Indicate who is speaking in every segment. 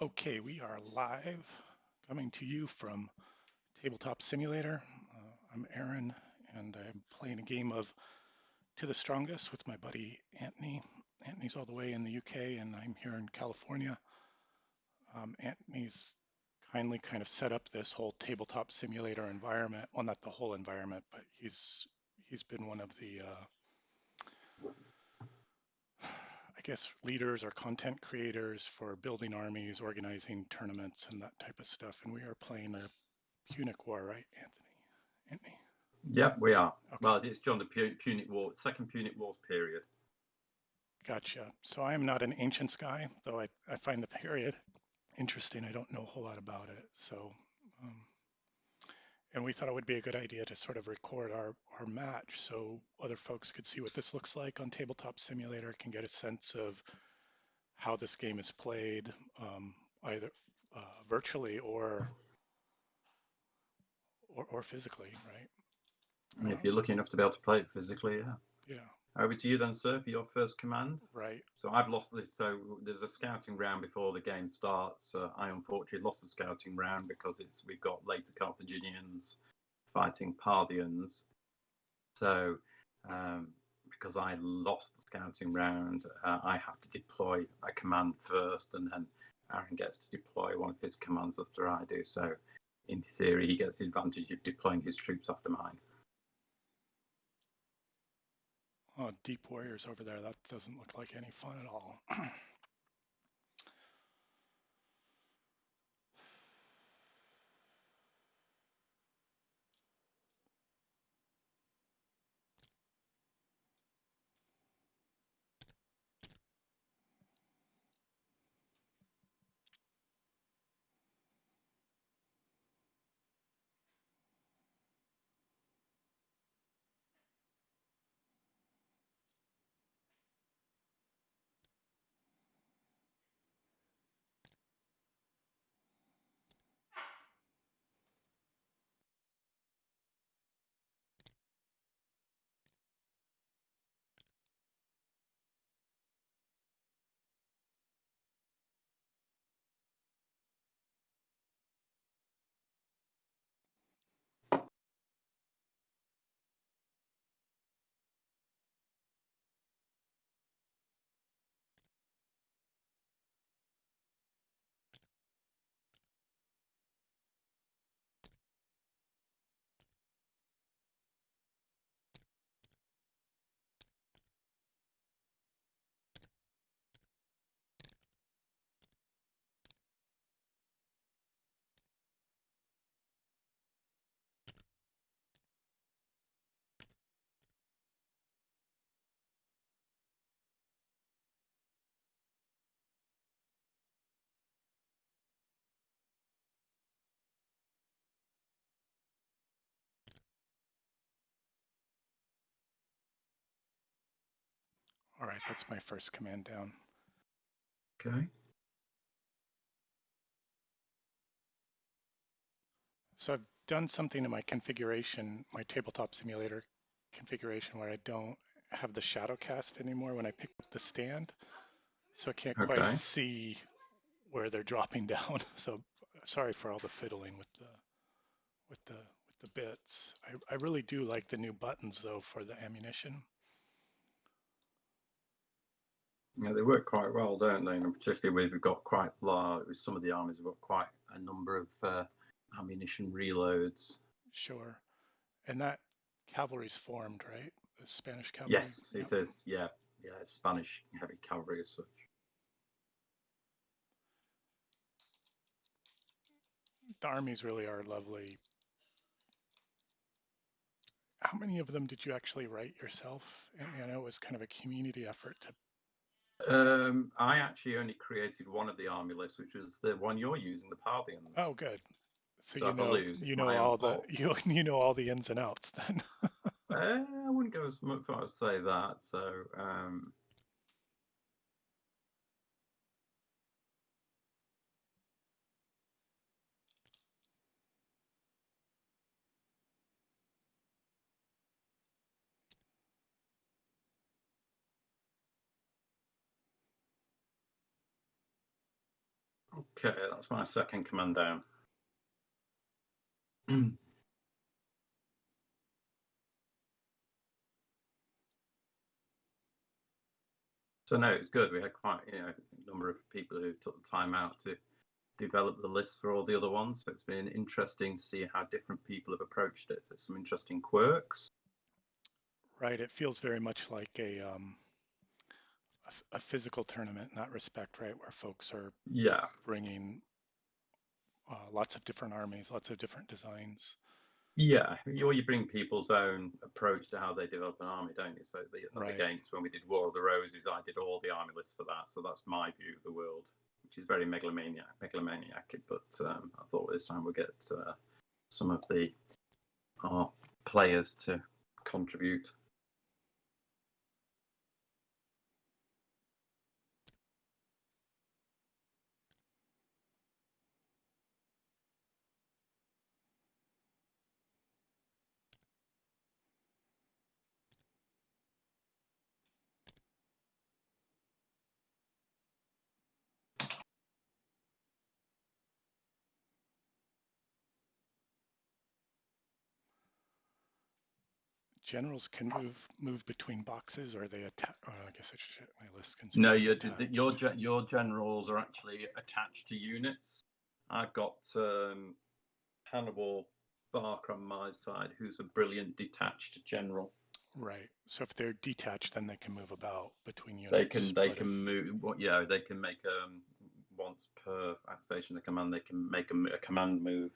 Speaker 1: Okay, we are live, coming to you from Tabletop Simulator. I'm Aaron, and I'm playing a game of To the Strongest with my buddy Anthony. Anthony's all the way in the UK, and I'm here in California. Anthony's kindly kind of set up this whole tabletop simulator environment. Well, not the whole environment, but he's been one of the I guess leaders or content creators for building armies, organizing tournaments, and that type of stuff. And we are playing a Punic War, right, Anthony? Anthony?
Speaker 2: Yep, we are.
Speaker 1: Okay,
Speaker 2: Well, it's during the Punic War, Second Punic Wars period.
Speaker 1: gotcha. So I am not an ancients guy, though I find the period interesting. I don't know a whole lot about it. Um, and we thought it would be a good idea to sort of record our match so other folks could see what this looks like on Tabletop Simulator, can get a sense of how this game is played, either virtually or physically, right?
Speaker 2: If you're lucky enough to be able to play it physically, yeah.
Speaker 1: Yeah,
Speaker 2: Over to you then, sir, for your first command.
Speaker 1: right.
Speaker 2: So I've lost this. So there's a scouting round before the game starts. I unfortunately lost the scouting round because we've got later Carthaginians fighting Parthians. So because I lost the scouting round, I have to deploy a command first, and then Aaron gets to deploy one of his commands after I do. So in theory, he gets the advantage of deploying his troops after mine.
Speaker 1: Oh, deep warriors over there. That doesn't look like any fun at all. All right, that's my first command down.
Speaker 2: Okay.
Speaker 1: So I've done something in my configuration, my tabletop simulator configuration, where I don't have the shadow cast anymore when I pick up the stand. So I can't quite
Speaker 2: Okay.
Speaker 1: see where they're dropping down. So sorry for all the fiddling with the bits. I really do like the new buttons though for the ammunition.
Speaker 2: Yeah, they work quite well, don't they? And particularly we've got quite large. Some of the armies have got quite a number of ammunition reloads.
Speaker 1: Sure. And that cavalry's formed, right? The Spanish cavalry.
Speaker 2: Yes,
Speaker 1: Yep.
Speaker 2: it is. Yeah, yeah. It's Spanish heavy cavalry as such.
Speaker 1: The armies really are lovely. How many of them did you actually write yourself? I know it was kind of a community effort to.
Speaker 2: I actually only created one of the army lists, which was the one you're using, the Parthians.
Speaker 1: Oh, good. So
Speaker 2: So if I lose, it's
Speaker 1: you know
Speaker 2: my own
Speaker 1: all the
Speaker 2: fault.
Speaker 1: you know all the ins and outs then.
Speaker 2: I wouldn't go as far as say that. So Okay, that's my second command down. So no, it's good. We had quite a number of people who took the time out to develop the list for all the other ones. So it's been interesting to see how different people have approached it. There's some interesting quirks.
Speaker 1: Right. It feels very much like a physical tournament in that respect, right? Where folks are
Speaker 2: Yeah,
Speaker 1: bringing lots of different armies, lots of different designs.
Speaker 2: yeah. You bring people's own approach to how they develop an army, don't you? So as
Speaker 1: Right.
Speaker 2: against when we did War of the Roses, I did all the army lists for that. So that's my view of the world, which is very megalomaniac. But I thought this time we'll get some of our players to contribute.
Speaker 1: Generals can move between boxes, or they attach. I guess I should check my list can
Speaker 2: No,
Speaker 1: as attached.
Speaker 2: your generals are actually attached to units. I've got Hannibal Barker on my side, who's a brilliant detached general.
Speaker 1: Right. So if they're detached, then they can move about between
Speaker 2: They
Speaker 1: units.
Speaker 2: can
Speaker 1: But if
Speaker 2: move. Yeah, they can make once per activation of the command. They can make a command move.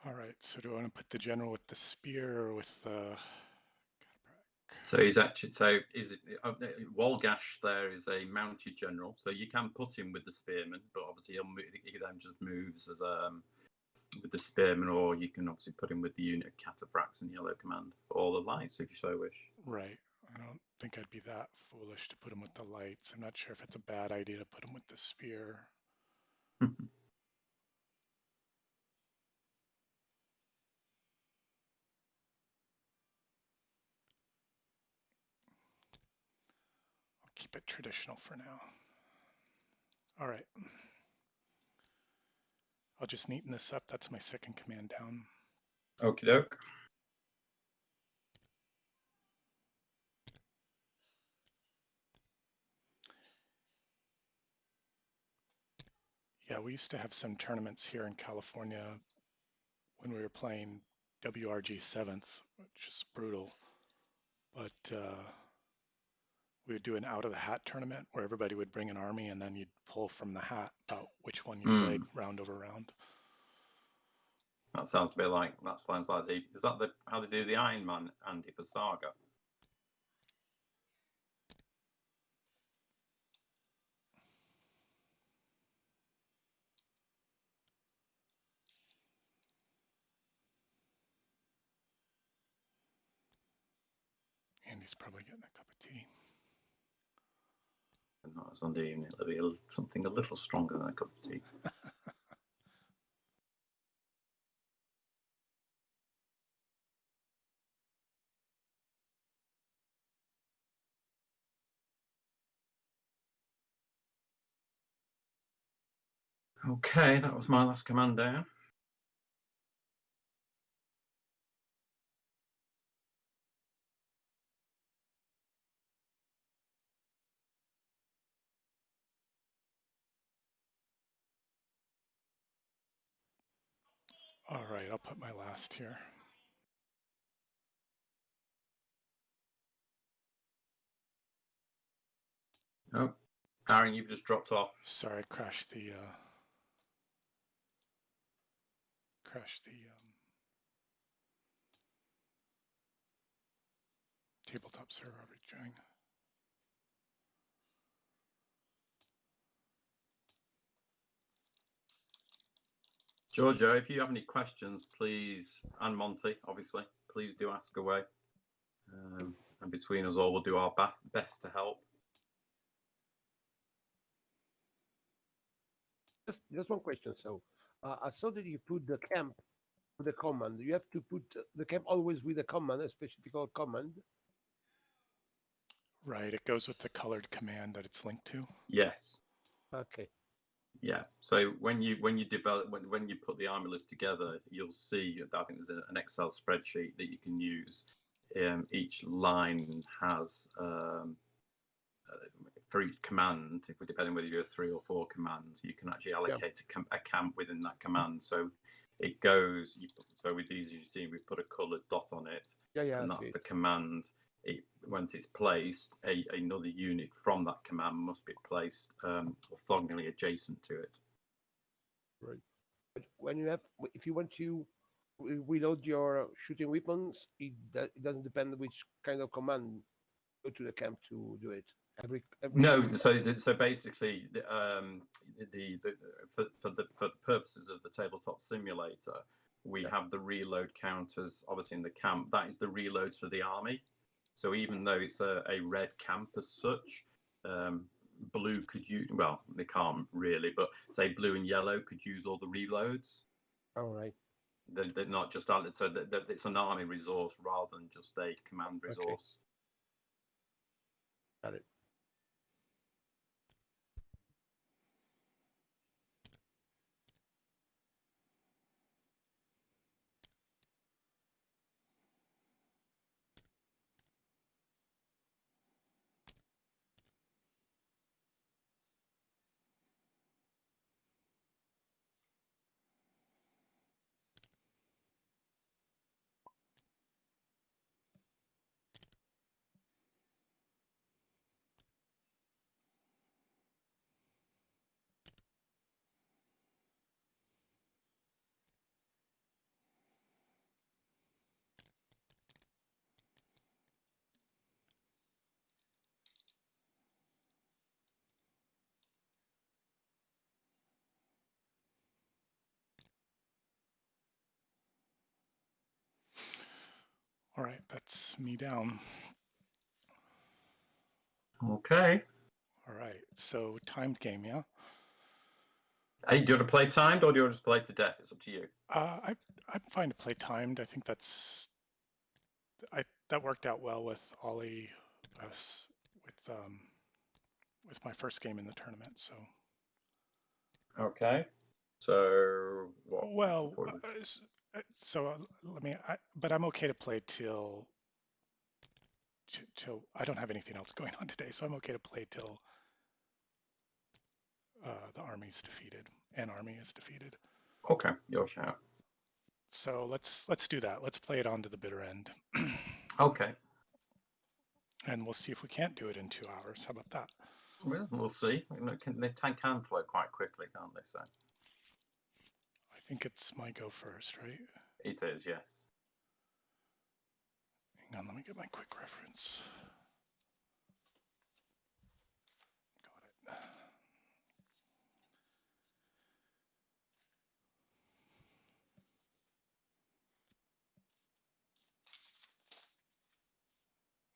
Speaker 1: all right. So do I want to put the general with the spear or with the
Speaker 2: So he's actually Walgash there is a mounted general, so you can put him with the spearman, but obviously he then just moves as with the spearman, or you can obviously put him with the unit of cataphracts and yellow command, or the lights if you so wish.
Speaker 1: right? I don't think I'd be that foolish to put him with the lights. I'm not sure if it's a bad idea to put him with the spear. I'll keep it traditional for now. All right. I'll just neaten this up. That's my second command down.
Speaker 2: Okie doke.
Speaker 1: Yeah, we used to have some tournaments here in California when we were playing WRG 7th, which is brutal. But we would do an out of the hat tournament where everybody would bring an army and then you'd pull from the hat about which one you played round over round.
Speaker 2: That sounds a bit like is that how they do the Iron Man Andy for Saga?
Speaker 1: Andy's probably getting a cup of tea.
Speaker 2: Not a Sunday evening. It'll be something a little stronger than a cup of tea. Okay, that was my last command down.
Speaker 1: All right, I'll put my last here.
Speaker 2: Oh, Aaron, you've just dropped off.
Speaker 1: Sorry, I crashed the Tabletop server join.
Speaker 2: Giorgio, if you have any questions, please, and Monty, obviously, please do ask away. And between us all, we'll do our best to help.
Speaker 3: Just one question. So I saw that you put the camp with the command. You have to put the camp always with a command, a specific command.
Speaker 1: Right, it goes with the colored command that it's linked to.
Speaker 2: Yes.
Speaker 3: Okay.
Speaker 2: Yeah. So when you develop when you put the army list together, you'll see. I think there's an Excel spreadsheet that you can use. Each line has for each command, depending whether you're a 3 or 4 command, you can actually allocate a camp within that command. So it goes. So with these, you see, we've put a coloured dot on it, and that's the command. Once it's placed, another unit from that command must be placed orthogonally adjacent to it.
Speaker 3: Right. But when you have, if you want to reload your shooting weapons, it doesn't depend on which kind of command go to the camp to do it. Every
Speaker 2: no, so basically, for the purposes of the tabletop simulator, we have the reload counters obviously in the camp. That is the reloads for the army. So even though it's a red camp as such, blue could use, well, they can't really, but say blue and yellow could use all the reloads.
Speaker 3: All right.
Speaker 2: They're not just, so that it's an army resource rather than just a command resource.
Speaker 3: Got it.
Speaker 1: All right, that's me down.
Speaker 2: Okay.
Speaker 1: All right, so timed game, yeah?
Speaker 2: Hey, do you want to play timed or do you want to just play to death? It's up to you.
Speaker 1: I'm fine to play timed. I think that worked out well with Ollie, with my first game in the tournament. So.
Speaker 2: Okay. So what?
Speaker 1: Well, but I'm okay to play till I don't have anything else going on today, so I'm okay to play till the army's defeated. An army is defeated.
Speaker 2: Okay, your shout.
Speaker 1: So let's do that. Let's play it on to the bitter end.
Speaker 2: Okay.
Speaker 1: And we'll see if we can't do it in 2 hours. How about that?
Speaker 2: Well, we'll see. They can flow quite quickly, can't they? So.
Speaker 1: I think it's my go first, right?
Speaker 2: It is, yes.
Speaker 1: Hang on, let me get my quick reference. Got it.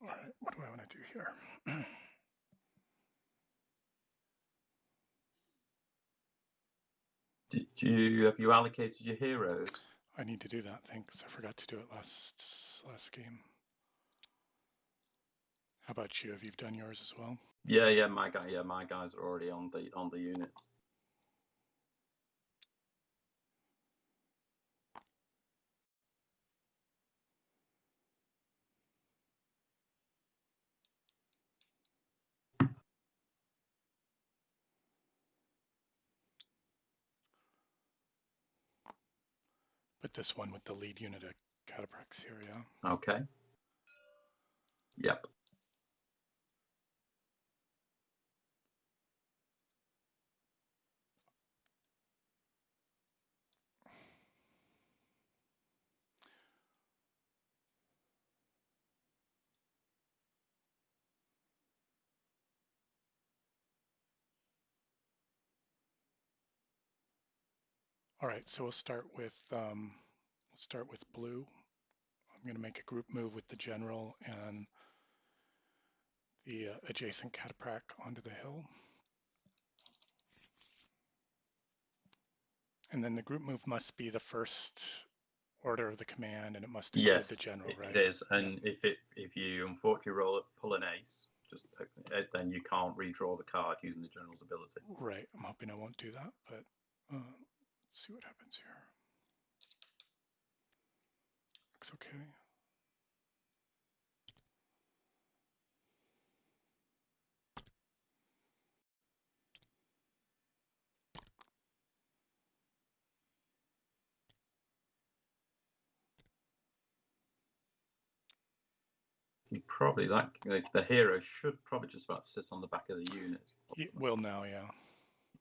Speaker 1: All right, what do I want to do here?
Speaker 2: Have you allocated your heroes?
Speaker 1: I need to do that. Thanks. I forgot to do it last game. How about you? Have you done yours as well?
Speaker 2: Yeah, my guys are already on the unit.
Speaker 1: But this one with the lead unit at Cataprex here, yeah.
Speaker 2: Okay. Yep.
Speaker 1: All right, so we'll start with blue. I'm going to make a group move with the general and the adjacent cataprak onto the hill. And then the group move must be the first order of the command, and it must include the
Speaker 2: Yes,
Speaker 1: general, right?
Speaker 2: it is. And if you unfortunately pull an ace, just then you can't redraw the card using the general's ability.
Speaker 1: Right. I'm hoping I won't do that, but let's see what happens here. Looks okay.
Speaker 2: You probably the hero should probably just about sit on the back of the unit.
Speaker 1: It will now, yeah.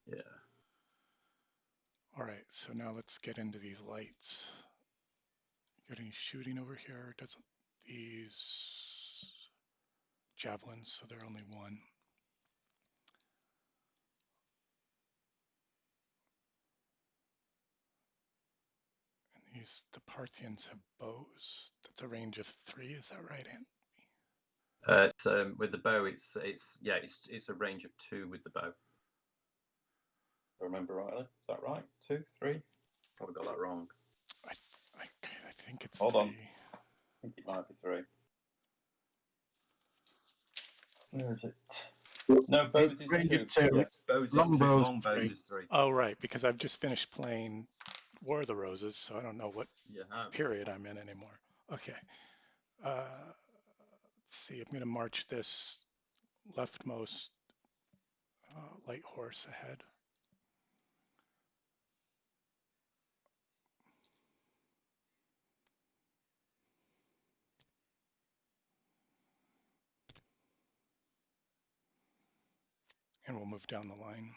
Speaker 2: Yeah.
Speaker 1: All right, so now let's get into these lights. Got any shooting over here? Doesn't these javelins, so they're only one. And the Parthians have bows. That's a range of 3, is that right, Ant?
Speaker 2: With the bow, it's a range of 2 with the bow. If I remember rightly, is that right? 2, 3? Probably got that wrong.
Speaker 1: I think it's
Speaker 2: Hold
Speaker 1: 3.
Speaker 2: on. I think it might be 3. Where is it? No, bows is 2. Yes, bows is 2. Long bows is 3.
Speaker 1: Oh, right, because I've just finished playing War of the Roses, so I don't know what period I'm in anymore. Okay. Let's see, I'm going to march this leftmost light horse ahead. And we'll move down the line.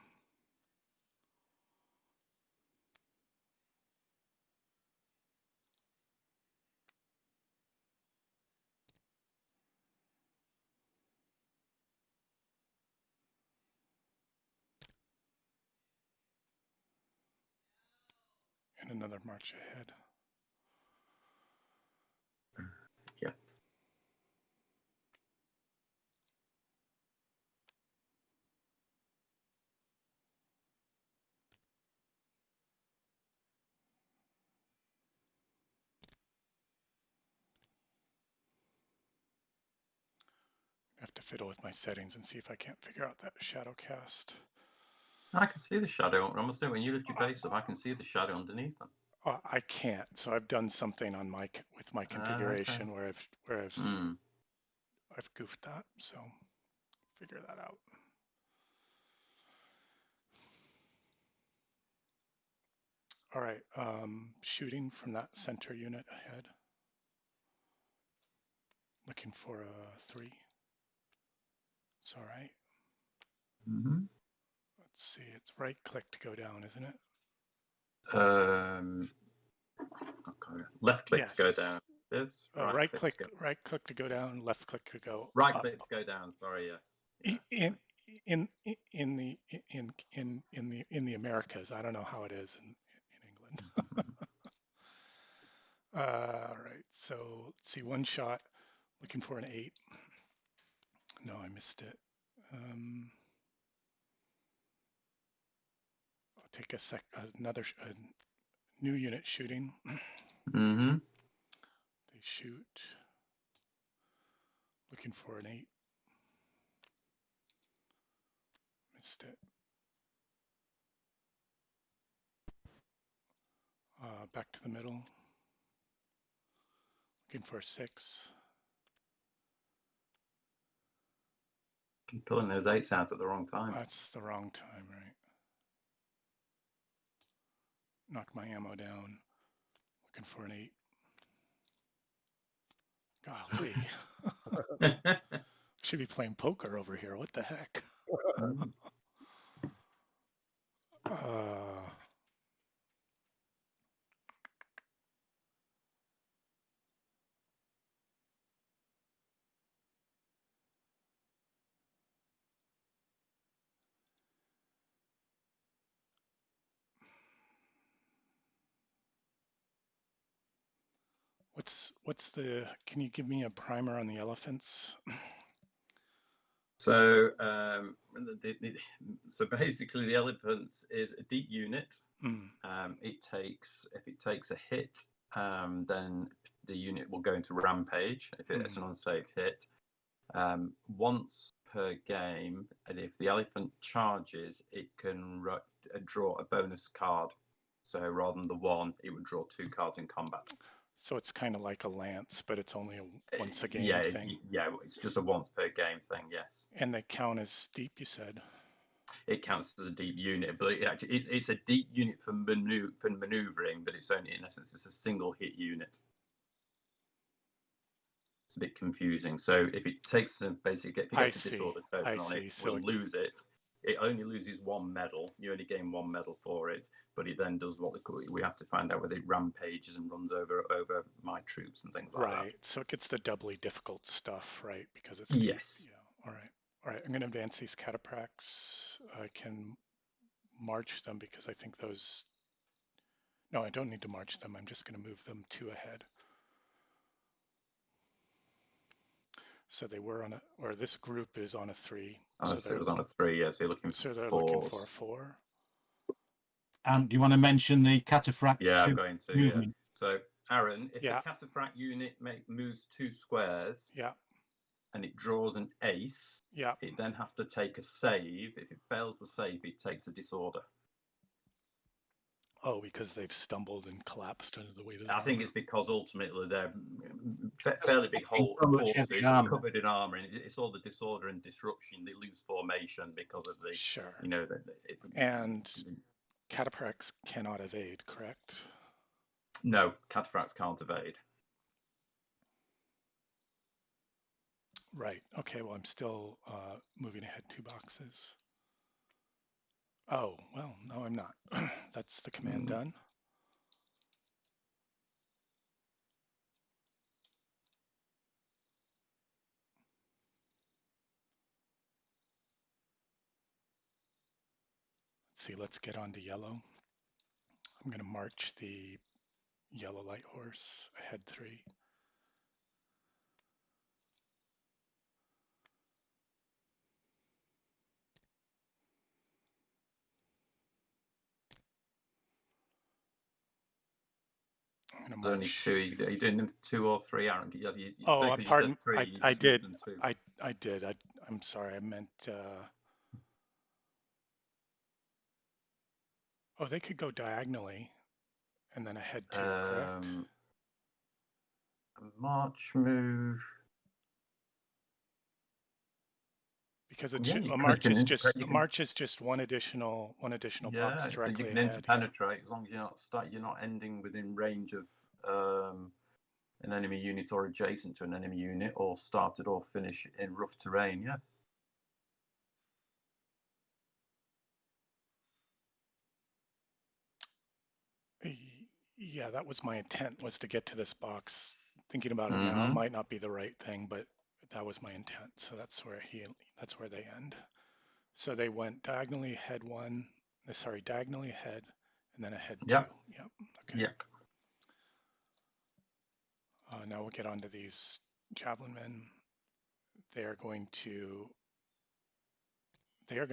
Speaker 1: And another march ahead.
Speaker 2: Yeah.
Speaker 1: I have to fiddle with my settings and see if I can't figure out that shadow cast.
Speaker 2: I can see the shadow. I must say, when you lift your base up, I can see the shadow underneath them.
Speaker 1: I can't. So I've done something on with my configuration
Speaker 2: Okay.
Speaker 1: where I've goofed that. So figure that out. All right, shooting from that center unit ahead. Looking for a 3. It's all right.
Speaker 2: Mm-hmm.
Speaker 1: Let's see, it's right click to go down, isn't it?
Speaker 2: Okay. Left click to go down. This
Speaker 1: right click to go down, left click to go
Speaker 2: right
Speaker 1: up.
Speaker 2: click to go down. Sorry, yes.
Speaker 1: In the Americas, I don't know how it is in England. All right, so let's see, one shot, looking for an 8. No, I missed it. I'll take another new unit shooting.
Speaker 2: Mm-hmm.
Speaker 1: They shoot. Looking for an 8. Missed it. Back to the middle. Looking for a 6.
Speaker 2: You're pulling those 8s out at the wrong time.
Speaker 1: That's the wrong time, right? Knock my ammo down. Looking for an 8. Golly. Should be playing poker over here. What the heck? What's the? Can you give me a primer on the elephants?
Speaker 2: So, so basically, the elephants is a deep unit.
Speaker 1: Mm.
Speaker 2: If it takes a hit, then the unit will go into rampage if it's an unsaved hit. Once per game, and if the elephant charges, it can draw a bonus card. So rather than the one, it would draw 2 cards in combat.
Speaker 1: So it's kind of like a lance, but it's only a once a game thing.
Speaker 2: Yeah, it's just a once per game thing. Yes.
Speaker 1: And they count as deep, you said.
Speaker 2: It counts as a deep unit, but it's a deep unit for maneuvering, but it's only in essence it's a single hit unit. It's a bit confusing. So if it takes a basic, if it gets a disorder token on it, we'll lose it. It only loses 1 medal. You only gain 1 medal for it, but it then does what we have to find out whether it rampages and runs over my troops and things like that.
Speaker 1: Right. So it gets the doubly difficult stuff, right? Because it's
Speaker 2: yes.
Speaker 1: Deep. Yeah. All right. All right. I'm going to advance these cataphracts. I can march them because I think those. No, I don't need to march them. I'm just going to move them 2 ahead. So they were on or this group is on a 3.
Speaker 2: So it was on a 3, yeah. So you're looking for
Speaker 1: So they're
Speaker 2: 4s.
Speaker 1: looking for a 4.
Speaker 4: Do you want to mention the cataphract?
Speaker 2: Yeah, I'm going to.
Speaker 4: movement?
Speaker 2: Yeah. So, Aaron, if the cataphract unit moves 2 squares, and it draws an ace, it then has to take a save. If it fails the save, it takes a disorder.
Speaker 1: Oh, because they've stumbled and collapsed under the weight of the
Speaker 2: I think
Speaker 1: armor.
Speaker 2: it's because ultimately they're fairly big horses covered in armor, and it's all the disorder and disruption. They lose formation because of the
Speaker 1: and cataphracts cannot evade, correct?
Speaker 2: No, cataphracts can't evade.
Speaker 1: Right. Okay. Well, I'm still moving ahead 2 boxes. Oh, well, no, I'm not. That's the command done. Let's see. Let's get on to yellow. I'm going to march the yellow light horse ahead 3.
Speaker 2: Only 2. Are you doing 2 or 3, Aaron?
Speaker 1: Pardon. I did. I did. I'm sorry. I meant. Oh, they could go diagonally, and then ahead 2, correct?
Speaker 2: A march move.
Speaker 1: Because it's a march is just one additional box directly
Speaker 2: so you can
Speaker 1: ahead.
Speaker 2: interpenetrate as long as you're not ending within range of an enemy unit or adjacent to an enemy unit, or started or finish in rough terrain.
Speaker 1: Yeah, that was my intent, was to get to this box. Thinking about it now, it might not be the right thing, but that was my intent. So that's where they end. So they went diagonally ahead 1, diagonally ahead, and then ahead 2. Yep. Okay.
Speaker 2: Yep.
Speaker 1: Now we'll get on to these javelin men. They are going to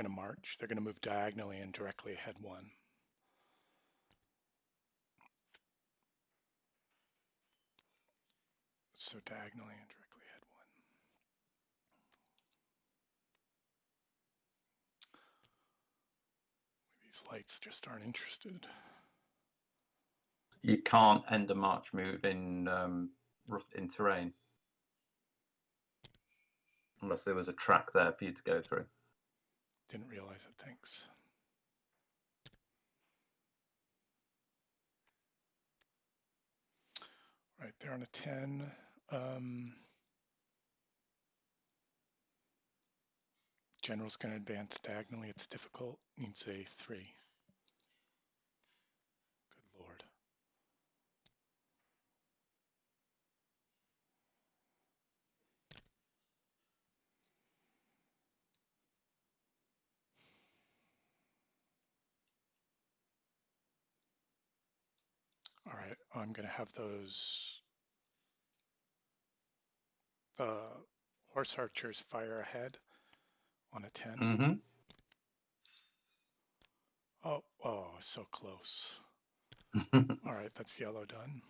Speaker 1: march. They're going to move diagonally and directly ahead 1. So diagonally and directly ahead 1. These lights just aren't interested.
Speaker 2: You can't end a march move in terrain unless there was a track there for you to go through.
Speaker 1: Didn't realize it. Thanks. Right, they're on a 10. General's going to advance diagonally. It's difficult. Needs a 3. Good Lord. All right, I'm going to have those the horse archers fire ahead on a 10.
Speaker 2: Mm-hmm.
Speaker 1: Oh, so close. All right, that's yellow done.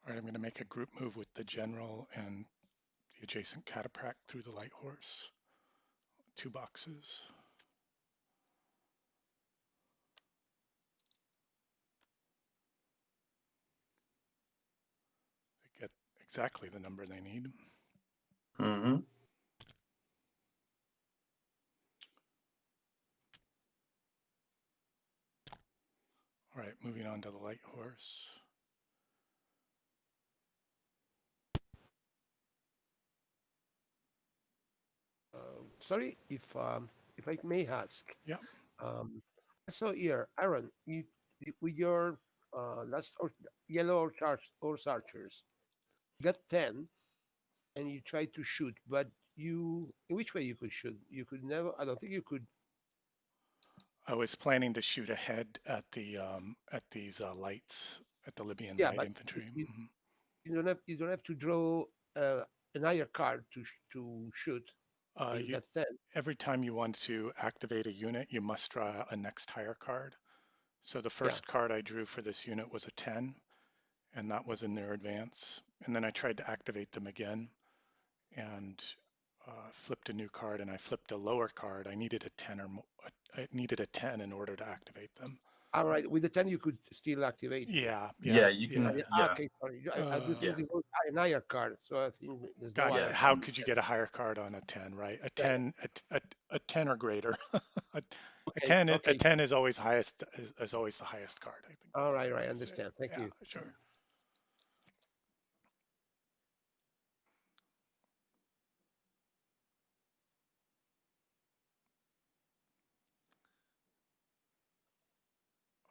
Speaker 1: All right, I'm going to make a group move with the general and the adjacent cataphract through the light horse. 2 boxes. They get exactly the number they need.
Speaker 2: Mm-hmm.
Speaker 1: All right, moving on to the light horse.
Speaker 3: Sorry, if I may ask.
Speaker 1: Yeah.
Speaker 3: So here, Aaron, you with your last yellow horse archers, you got 10, and you tried to shoot, but in which way you could shoot? You could never. I don't think you could.
Speaker 1: I was planning to shoot ahead at these lights at the Libyan
Speaker 3: Yeah,
Speaker 1: light
Speaker 3: but
Speaker 1: infantry.
Speaker 3: you don't have to draw an higher card to shoot. You
Speaker 1: You
Speaker 3: got 10.
Speaker 1: every time you want to activate a unit, you must draw a next higher card. So the
Speaker 3: Yeah.
Speaker 1: first card I drew for this unit was a 10, and that was in their advance. And then I tried to activate them again and flipped a new card, and I flipped a lower card. I needed a 10 or more. I needed a 10 in order to activate them.
Speaker 3: All right, with the 10 you could still activate.
Speaker 1: Yeah,
Speaker 2: Yeah, you
Speaker 3: Ah,
Speaker 2: can.
Speaker 3: yeah,
Speaker 2: Yeah,
Speaker 3: okay, sorry. I do think
Speaker 2: yeah,
Speaker 3: it was an higher card, so I think there's no
Speaker 1: got
Speaker 3: higher
Speaker 1: it.
Speaker 2: yeah.
Speaker 1: How
Speaker 3: card.
Speaker 1: could you get a higher card on a 10, right? A
Speaker 3: Yeah,
Speaker 1: 10, a 10 or greater. a, a
Speaker 3: okay,
Speaker 1: 10, a
Speaker 3: okay.
Speaker 1: 10 is always highest, is always the highest card. I think
Speaker 3: All
Speaker 1: that's
Speaker 3: right,
Speaker 1: the way
Speaker 3: right,
Speaker 1: to say it.
Speaker 3: understand. Thank
Speaker 1: Yeah,
Speaker 3: you.
Speaker 1: sure.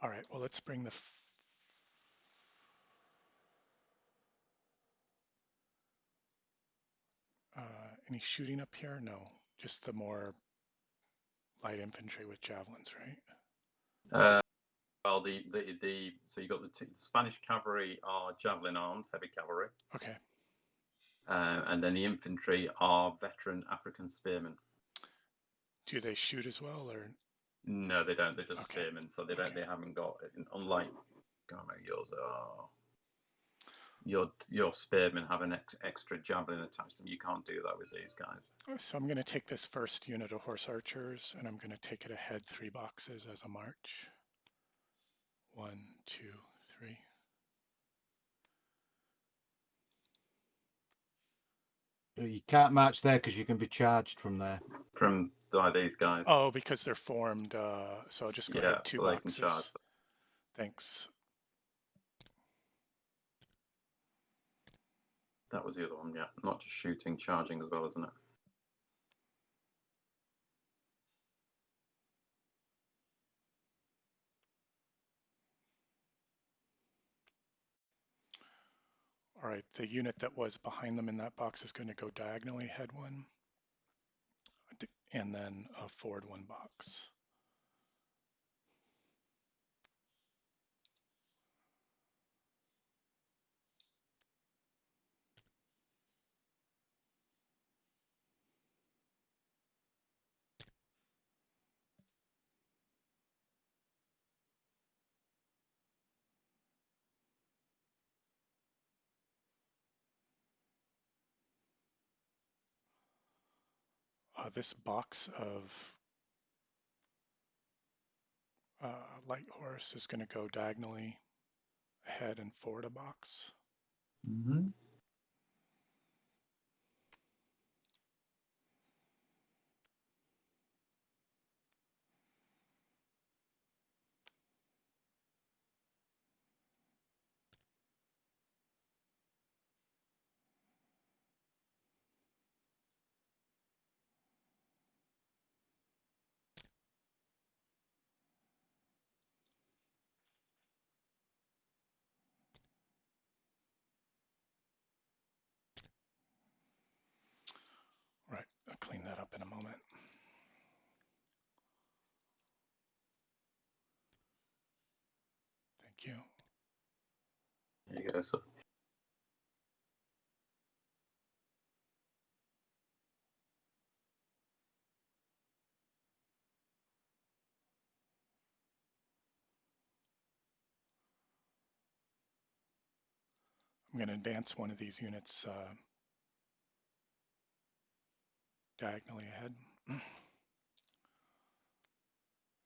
Speaker 1: All right, well, let's bring the any shooting up here? No, just the more light infantry with javelins, right?
Speaker 2: Well, so you got the Spanish cavalry are javelin armed, heavy cavalry,
Speaker 1: Okay.
Speaker 2: and then the infantry are veteran African spearmen.
Speaker 1: Do they shoot as well, or?
Speaker 2: No, they don't. They're just
Speaker 1: Okay.
Speaker 2: spearmen, so they don't.
Speaker 1: Okay.
Speaker 2: They haven't got, unlike, God, no, yours are. Your spearmen have an extra javelin attached to them. You can't do that with these guys.
Speaker 1: So I'm going to take this first unit of horse archers, and I'm going to take it ahead 3 boxes as a march. 1, 2, 3.
Speaker 4: You can't march there because you can be charged from there.
Speaker 2: From these guys.
Speaker 1: Oh, because they're formed. So I'll just go ahead 2
Speaker 2: so they can charge.
Speaker 1: boxes. Thanks.
Speaker 2: That was the other one, yeah. Not just shooting, charging as well, isn't it?
Speaker 1: All right, the unit that was behind them in that box is going to go diagonally ahead 1, and then forward 1 box. This box of light horse is going to go diagonally ahead and forward a box.
Speaker 2: Mm-hmm.
Speaker 1: Thank you.
Speaker 2: There you go. So
Speaker 1: I'm going to advance one of these units diagonally ahead.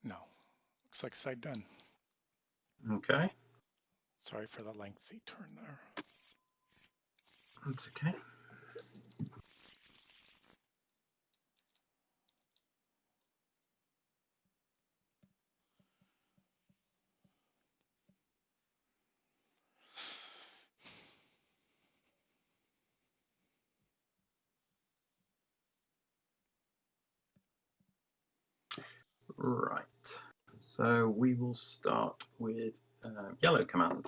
Speaker 1: No, looks like side done.
Speaker 2: okay,
Speaker 1: Sorry for the lengthy turn there.
Speaker 2: that's okay. Right. So we will start with yellow command.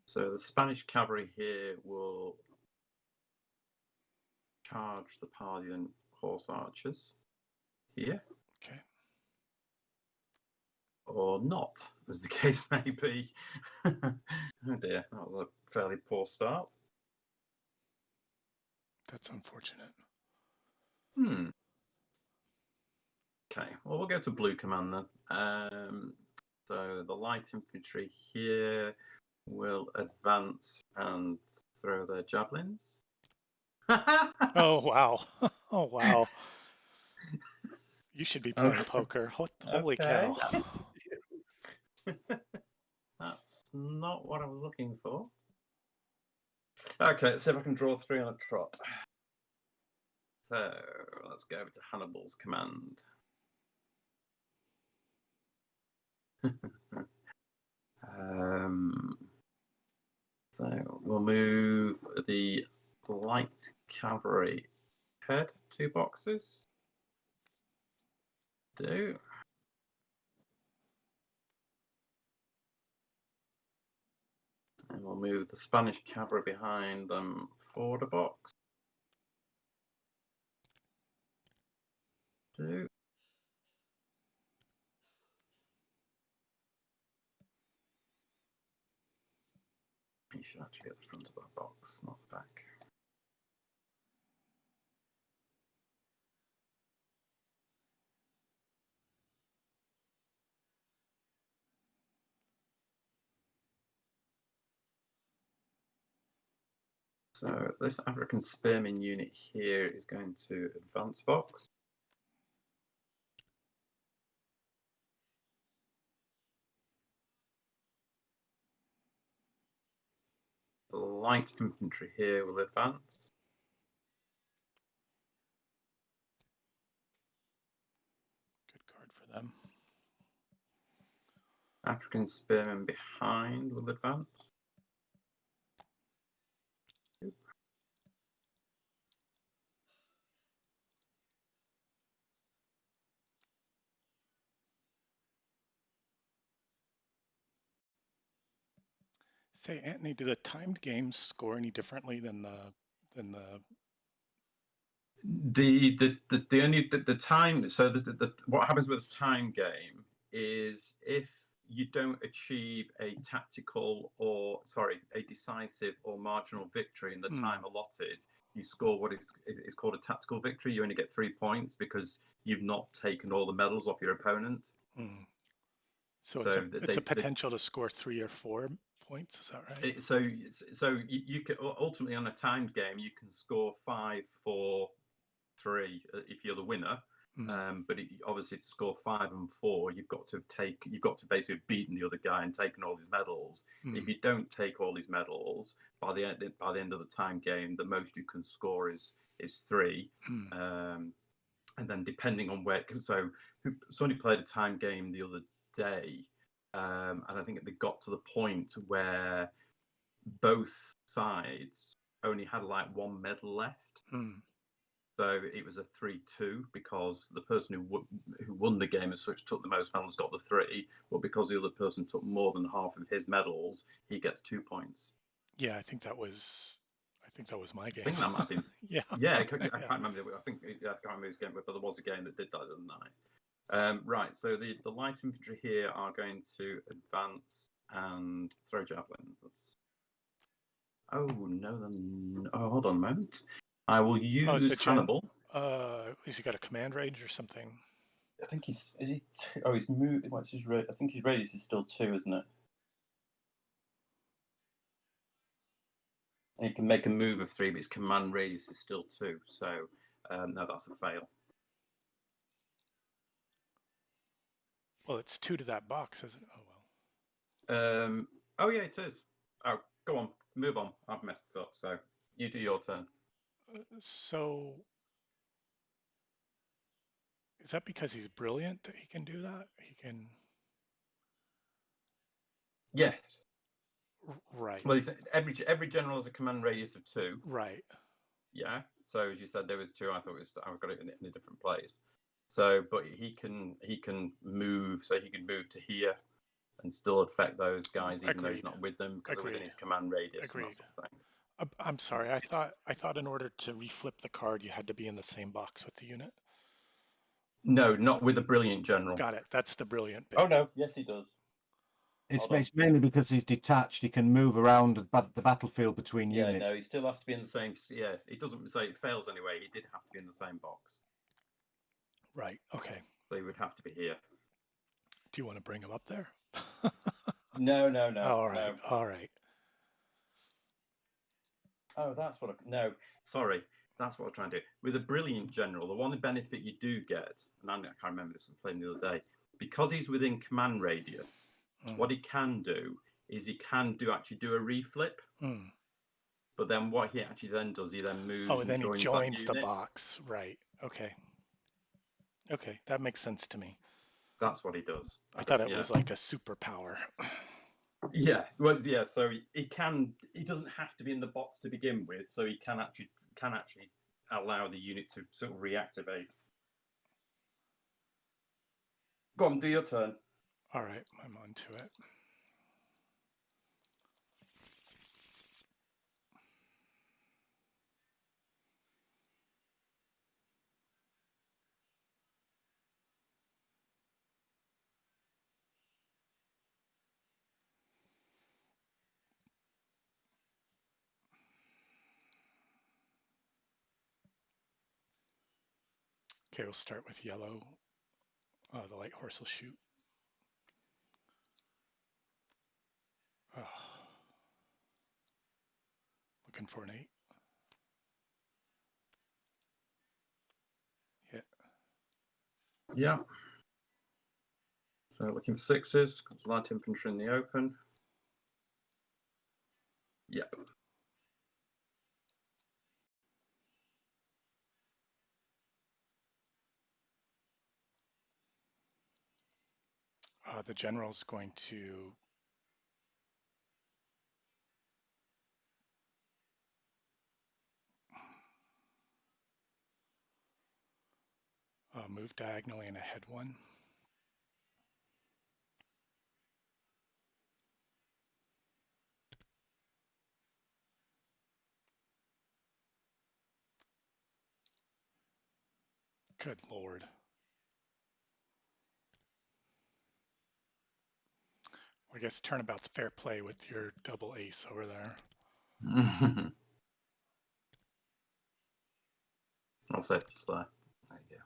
Speaker 2: So the Spanish cavalry here will charge the Parthian horse archers here,
Speaker 1: Okay.
Speaker 2: or not, as the case may be. Oh dear, that was a fairly poor start.
Speaker 1: That's unfortunate.
Speaker 2: Okay, well, we'll go to blue command then. So the light infantry here will advance and throw their javelins.
Speaker 1: Oh, wow. Oh, wow. You should be playing poker. Holy
Speaker 2: Okay.
Speaker 1: cow.
Speaker 2: That's not what I was looking for. Okay, let's see if I can draw 3 on a trot. So let's go over to Hannibal's command. So we'll move the light cavalry ahead 2 boxes. Do. And we'll move the Spanish cavalry behind them forward a box. Do. You should actually get the front of that box, not the back. So this African spearman unit here is going to advance box. The light infantry here will advance.
Speaker 1: Good card for them.
Speaker 2: African spearmen behind will advance.
Speaker 1: Say, Anthony, do the timed games score any differently than the
Speaker 2: The time. So what happens with a time game is if you don't achieve a decisive or marginal victory in the time allotted, you score what is called a tactical victory. You only get 3 points because you've not taken all the medals off your opponent.
Speaker 1: So it's a potential to score 3 or 4 points. Is that right?
Speaker 2: So you can ultimately on a timed game you can score 5, 4, 3 if you're the winner. But obviously to score 5 and 4, you've got to basically have beaten the other guy and taken all his medals. If you don't take all these medals, by the end of the time game, the most you can score is 3. And then depending on where, somebody played a time game the other day, and I think they got to the point where both sides only had like 1 medal left. So it was a 3-2 because the person who won the game as such took the most medals, got the 3, but because the other person took more than half of his medals, he gets 2 points.
Speaker 1: Yeah, I think that was my game.
Speaker 2: I think that might be.
Speaker 1: Yeah.
Speaker 2: Yeah, I can't remember. I can't remember his game, but there was a game that did that the other night. Right, so the light infantry here are going to advance and throw javelins. Oh, no, hold on a moment. I will use Hannibal.
Speaker 1: Has he got a command range or something?
Speaker 2: I think he's he's moved. What's his I think his radius is still 2, isn't it? And he can make a move of 3, but his command radius is still 2. So no, that's a fail.
Speaker 1: Well, it's 2 to that box, isn't it? Oh well.
Speaker 2: Oh yeah, it is. Oh, go on, move on. I've messed it up. So you do your turn.
Speaker 1: So is that because he's brilliant that he can do that? He can.
Speaker 2: Yes.
Speaker 1: Right.
Speaker 2: Well, every general has a command radius of 2.
Speaker 1: Right.
Speaker 2: Yeah. So as you said, there was 2. I thought I've got it in a different place. So, but he can move. So he can move to here and still affect those guys, even though he's not with them, because they're within his command radius.
Speaker 1: Agreed.
Speaker 2: And that sort of thing.
Speaker 1: I'm sorry. I thought in order to reflip the card, you had to be in the same box with the unit.
Speaker 2: No, not with a brilliant general.
Speaker 1: Got it. That's the brilliant bit.
Speaker 2: Oh no, yes he does.
Speaker 4: It's mainly because he's detached. He can move around the battlefield between units.
Speaker 2: No, he still has to be in the same. Yeah, it doesn't say it fails anyway. He did have to be in the same box.
Speaker 1: Right. Okay.
Speaker 2: So he would have to be here.
Speaker 1: Do you want to bring him up there?
Speaker 2: No.
Speaker 1: All right.
Speaker 2: No.
Speaker 1: All right.
Speaker 2: Oh, that's what. No, sorry. That's what I'm trying to do. With a brilliant general, the one benefit you do get, and I can't remember this, I was playing the other day, because he's within command radius, what he can do is he can actually do a reflip. But then what he actually then does, he then moves.
Speaker 1: Oh,
Speaker 2: and
Speaker 1: then he joins the
Speaker 2: unit.
Speaker 1: box. Right. Okay. Okay, that makes sense to me.
Speaker 2: That's what he does.
Speaker 1: I thought it was like a superpower.
Speaker 2: Yeah, well, yeah. So he can. He doesn't have to be in the box to begin with. So he can actually allow the unit to sort of reactivate. Go on, do your turn.
Speaker 1: All right, I'm on to it. Okay, we'll start with yellow. The light horse will shoot. Oh. Looking for an 8. Hit.
Speaker 2: Yeah. So looking for 6s. Light infantry in the open. Yep.
Speaker 1: The general's going to move diagonally and ahead 1. Good Lord. I guess turnabout's fair play with your double ace over there.
Speaker 2: I'll say just there. There you go.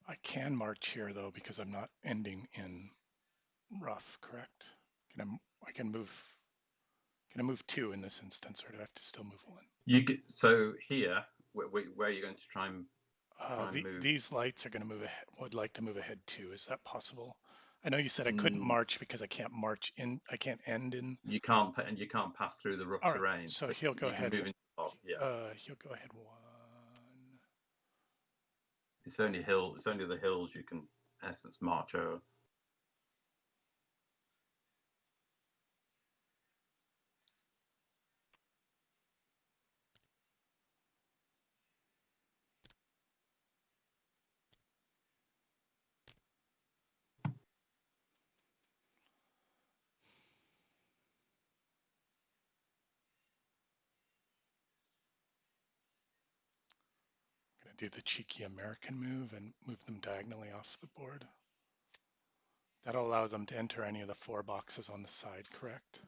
Speaker 1: I can march here though because I'm not ending in rough, correct? I can move 2 in this instance, or do I have to still move 1?
Speaker 2: So here, where are you going to try and move?
Speaker 1: These lights are going to move ahead. Would like to move ahead 2. Is that possible? I know you said I couldn't march because I can't march in. I can't end in.
Speaker 2: You can't pass through the rough terrain.
Speaker 1: So he'll go ahead.
Speaker 2: He'll
Speaker 1: go ahead 1.
Speaker 2: It's only the hills you can, in essence, march over.
Speaker 1: gonna do the cheeky American move and move them diagonally off the board. That'll allow them to enter any of the 4 boxes on the side, correct?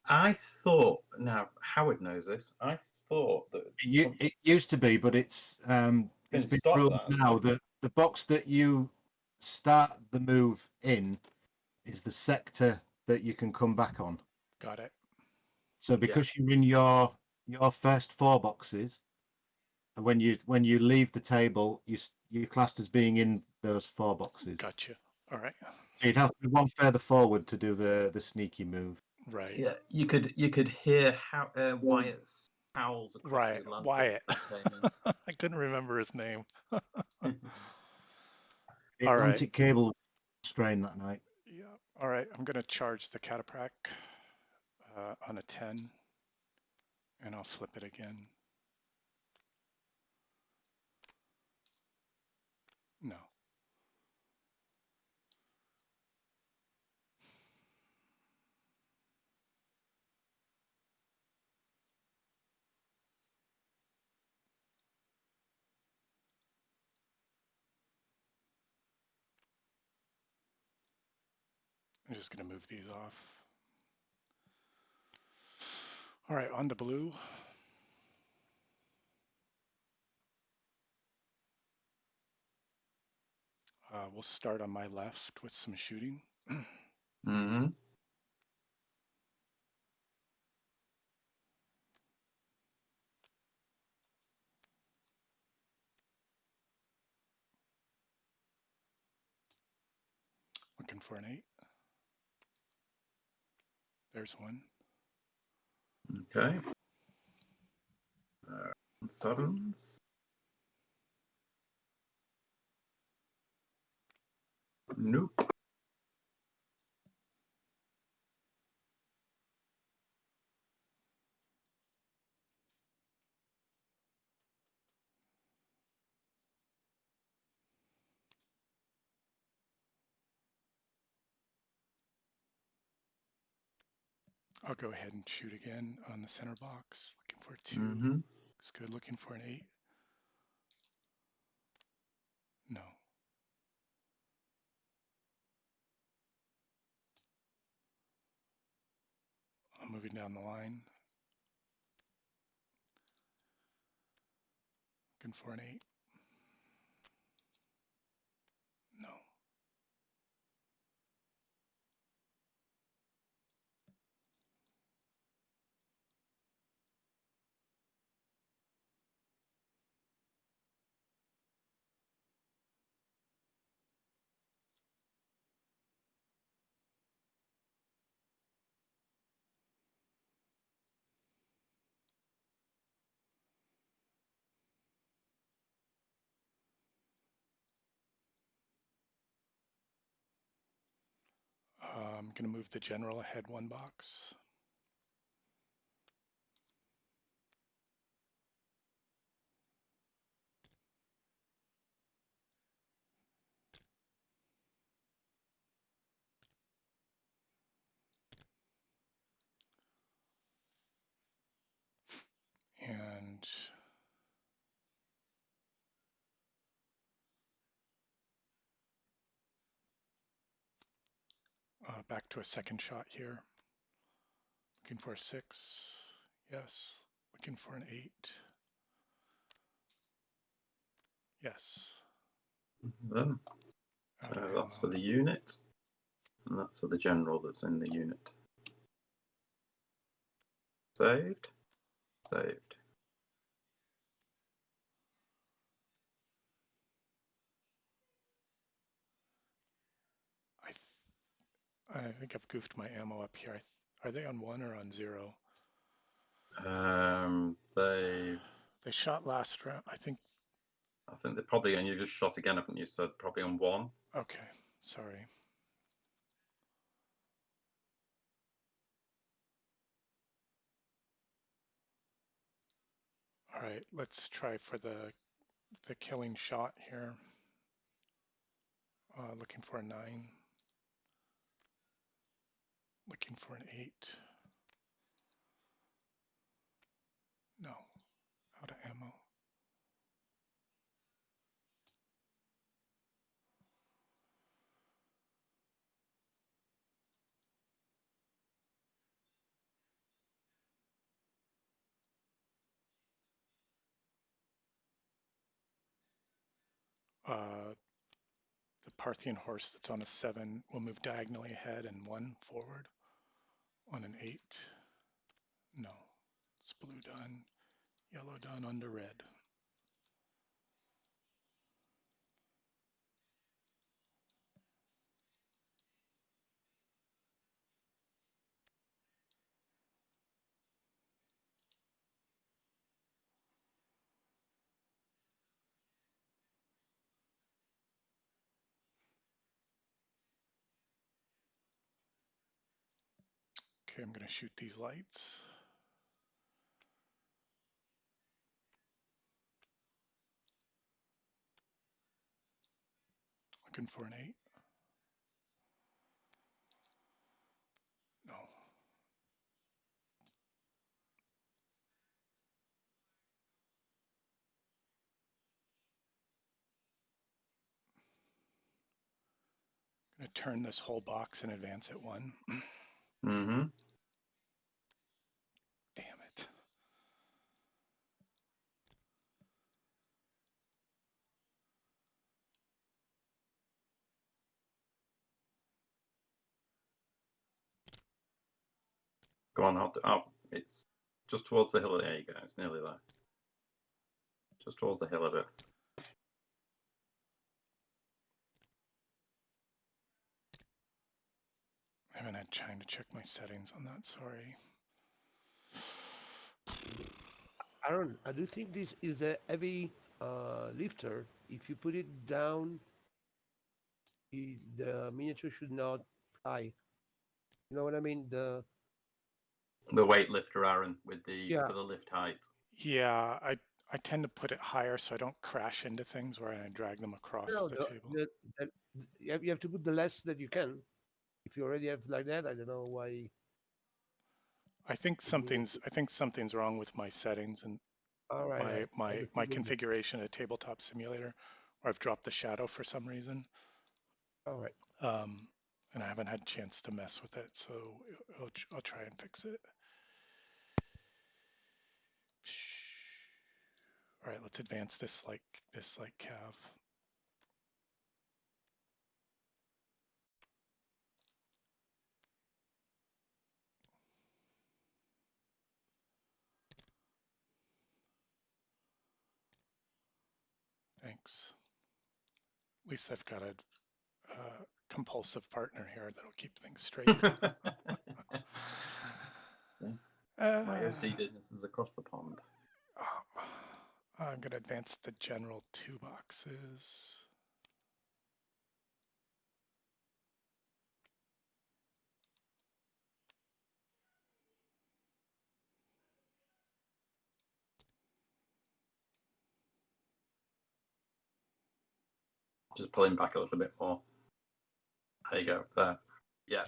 Speaker 2: I thought, now Howard knows this, I thought that
Speaker 4: It used to be, but it's been
Speaker 2: stopped
Speaker 4: ruled
Speaker 2: that, hasn't
Speaker 4: now
Speaker 2: it?
Speaker 4: that the box that you start the move in is the sector that you can come back on.
Speaker 1: Got it.
Speaker 4: So because you're in your first 4 boxes, when you leave the table, you're classed as being in those 4 boxes.
Speaker 1: Gotcha. All right.
Speaker 4: So you'd have to be one further forward to do the sneaky move.
Speaker 1: Right.
Speaker 2: Yeah, you could hear how Wyatt's howls across
Speaker 1: Right.
Speaker 2: the Atlantic
Speaker 1: Wyatt.
Speaker 2: when he came
Speaker 1: I couldn't remember his name.
Speaker 2: in.
Speaker 4: The
Speaker 1: All right.
Speaker 4: Atlantic cable strain that night.
Speaker 1: Yeah. All right. I'm going to charge the Cataprac on a 10, and I'll flip it again. No. I'm just going to move these off. All right, on to blue. We'll start on my left with some shooting.
Speaker 2: Mm-hmm.
Speaker 1: Looking for an 8. There's one.
Speaker 2: Okay. 7s. Nope.
Speaker 1: I'll go ahead and shoot again on the center box. Looking for a 2.
Speaker 2: Mm-hmm.
Speaker 1: Looks good. Looking for an 8. No. I'm moving down the line. Looking for an 8. No. I'm going to move the general ahead 1 box. And back to a second shot here. Looking for a 6. Yes. Looking for an 8. Yes.
Speaker 2: Then.
Speaker 1: Out
Speaker 2: So
Speaker 1: of
Speaker 2: that's for
Speaker 1: ammo.
Speaker 2: the unit. And that's for the general that's in the unit. Saved. Saved.
Speaker 1: I think I've goofed my ammo up here. Are they on 1 or on 0?
Speaker 2: They
Speaker 1: shot last round. I think.
Speaker 2: I think they're probably, and you just shot again, haven't you? So probably on 1.
Speaker 1: Okay. Sorry. All right. Let's try for the killing shot here. Looking for a 9. Looking for an 8. No. Out of ammo. the Parthian horse that's on a 7 will move diagonally ahead and 1 forward on an 8. No, it's blue done, yellow done under red. Okay, I'm going to shoot these lights. Looking for an 8. No. I'm going to turn this whole box and advance it 1.
Speaker 2: Mm-hmm.
Speaker 1: Damn it.
Speaker 2: Go on, up. It's just towards the hill. There you go. It's nearly there. Just towards the hill of it.
Speaker 1: I haven't had time to check my settings on that, sorry.
Speaker 3: Aaron, I do think this is a heavy lifter. If you put it down, the miniature should not fly. You know what I mean?
Speaker 2: The weightlifter, Aaron, with the
Speaker 3: Yeah.
Speaker 2: for the lift height.
Speaker 1: Yeah, I tend to put it higher so I don't crash into things where I drag them across
Speaker 3: No,
Speaker 1: the table.
Speaker 3: you have to put the less that you can. If you already have like that, I don't know why.
Speaker 1: I think something's wrong with my settings and
Speaker 3: All right,
Speaker 1: my configuration of Tabletop Simulator, where I've dropped the shadow for some reason.
Speaker 3: All right.
Speaker 1: And I haven't had a chance to mess with it, so I'll try and fix it. All right, let's advance this like cav. Thanks. At least I've got a compulsive partner here that'll keep things straight.
Speaker 2: My OCD-ness is across the pond.
Speaker 1: I'm going to advance the general 2 boxes.
Speaker 2: Just pulling back a little bit more. There you go. There. Yeah.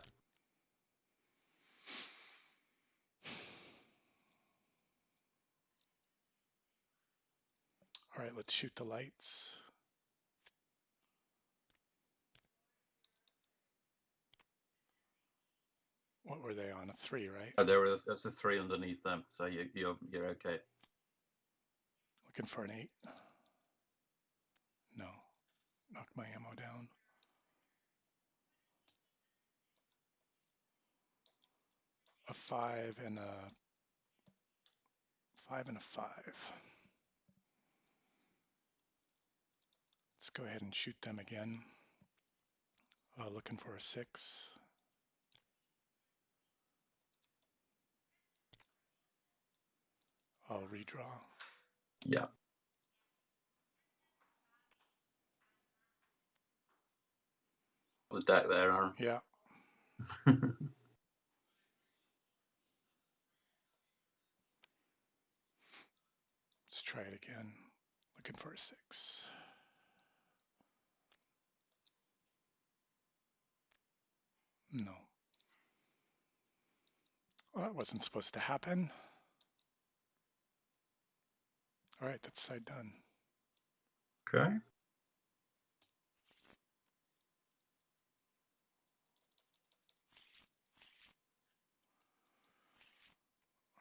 Speaker 1: All right, let's shoot the lights. What were they on? A 3, right?
Speaker 2: There's a 3 underneath them, so you're okay.
Speaker 1: Looking for an 8. No, knocked my ammo down. A 5 and a 5 and a 5. Let's go ahead and shoot them again. Looking for a 6. I'll redraw.
Speaker 2: Yeah. The deck there, Aaron.
Speaker 1: Yeah. Let's try it again. Looking for a 6. No. Well, that wasn't supposed to happen. All right, that's side done.
Speaker 2: Okay.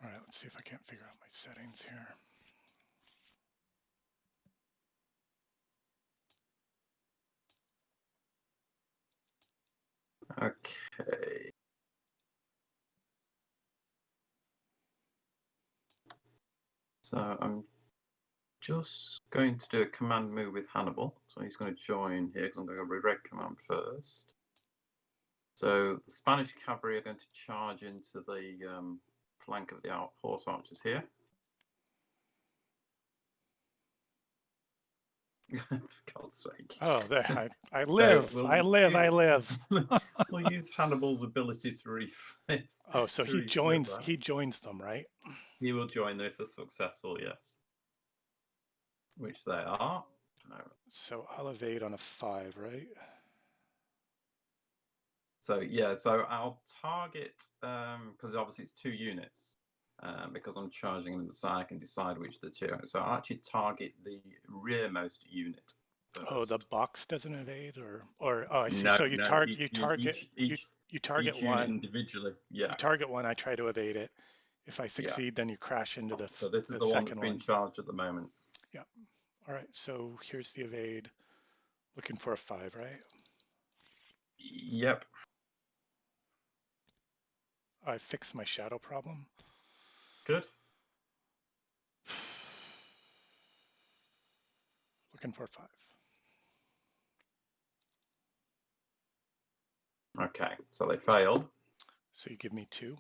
Speaker 1: All right, let's see if I can't figure out my settings here.
Speaker 2: Okay. So I'm just going to do a command move with Hannibal. So he's going to join here because I'm going to go red command first. So the Spanish cavalry are going to charge into the flank of the horse archers here. For God's sake.
Speaker 1: Oh, there! I live.
Speaker 2: So
Speaker 1: I live. I live.
Speaker 2: We'll use Hannibal's ability to refit.
Speaker 1: Oh, so he joins. He joins them, right?
Speaker 2: He will join them if they're successful. Yes. Which they are. No.
Speaker 1: So I'll evade on a 5, right?
Speaker 2: So yeah, so I'll target because obviously it's 2 units. Because I'm charging them, so I can decide which the 2. So I'll actually target the rearmost unit first.
Speaker 1: Oh, the box doesn't evade, or oh, I see.
Speaker 2: No,
Speaker 1: So you
Speaker 2: no,
Speaker 1: target
Speaker 2: each
Speaker 1: target
Speaker 2: unit
Speaker 1: one
Speaker 2: individually. Yeah.
Speaker 1: You target one. I try to evade it. If I succeed, then you crash into the
Speaker 2: So this is
Speaker 1: the
Speaker 2: the one
Speaker 1: second
Speaker 2: that's being
Speaker 1: one.
Speaker 2: charged at the moment.
Speaker 1: Yeah. All right. So here's the evade. Looking for a 5, right?
Speaker 2: Yep.
Speaker 1: I fixed my shadow problem.
Speaker 2: Good.
Speaker 1: Looking for a 5.
Speaker 2: Okay. So they failed.
Speaker 1: So you give me 2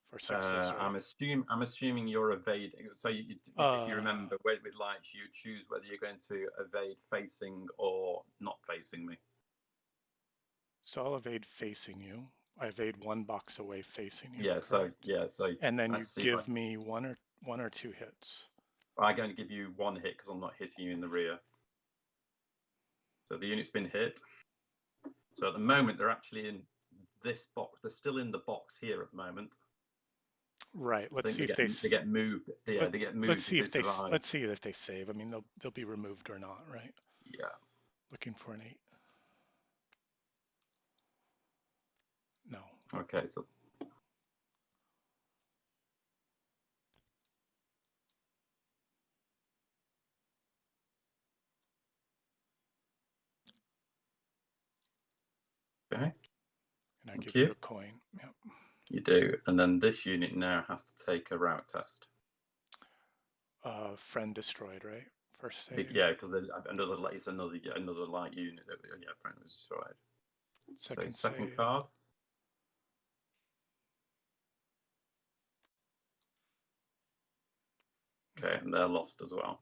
Speaker 1: for success, right?
Speaker 2: I'm assuming you're evading. So if you remember, with lights, you choose whether you're going to evade facing or not facing me.
Speaker 1: So I'll evade facing you. I evade 1 box away facing you.
Speaker 2: Yeah.
Speaker 1: Correct?
Speaker 2: So
Speaker 1: and then you give me one or 2 hits.
Speaker 2: I'm going to give you 1 hit because I'm not hitting you in the rear. So the unit's been hit. So at the moment they're actually in this box. They're still in the box here at the moment.
Speaker 1: Right. Let's see if
Speaker 2: they get moved. Yeah, they get moved.
Speaker 1: Let's see
Speaker 2: if they survive.
Speaker 1: Let's see if they save. I mean, they'll be removed or not, right?
Speaker 2: Yeah.
Speaker 1: Looking for an 8. No.
Speaker 2: Okay. So. Okay.
Speaker 1: And I give you a coin. Yep.
Speaker 2: You do, and then this unit now has to take a route test.
Speaker 1: Friend destroyed, right? First save.
Speaker 2: Yeah, because there's another light unit. Friend was destroyed.
Speaker 1: Second
Speaker 2: second card. Okay, and they're lost as well.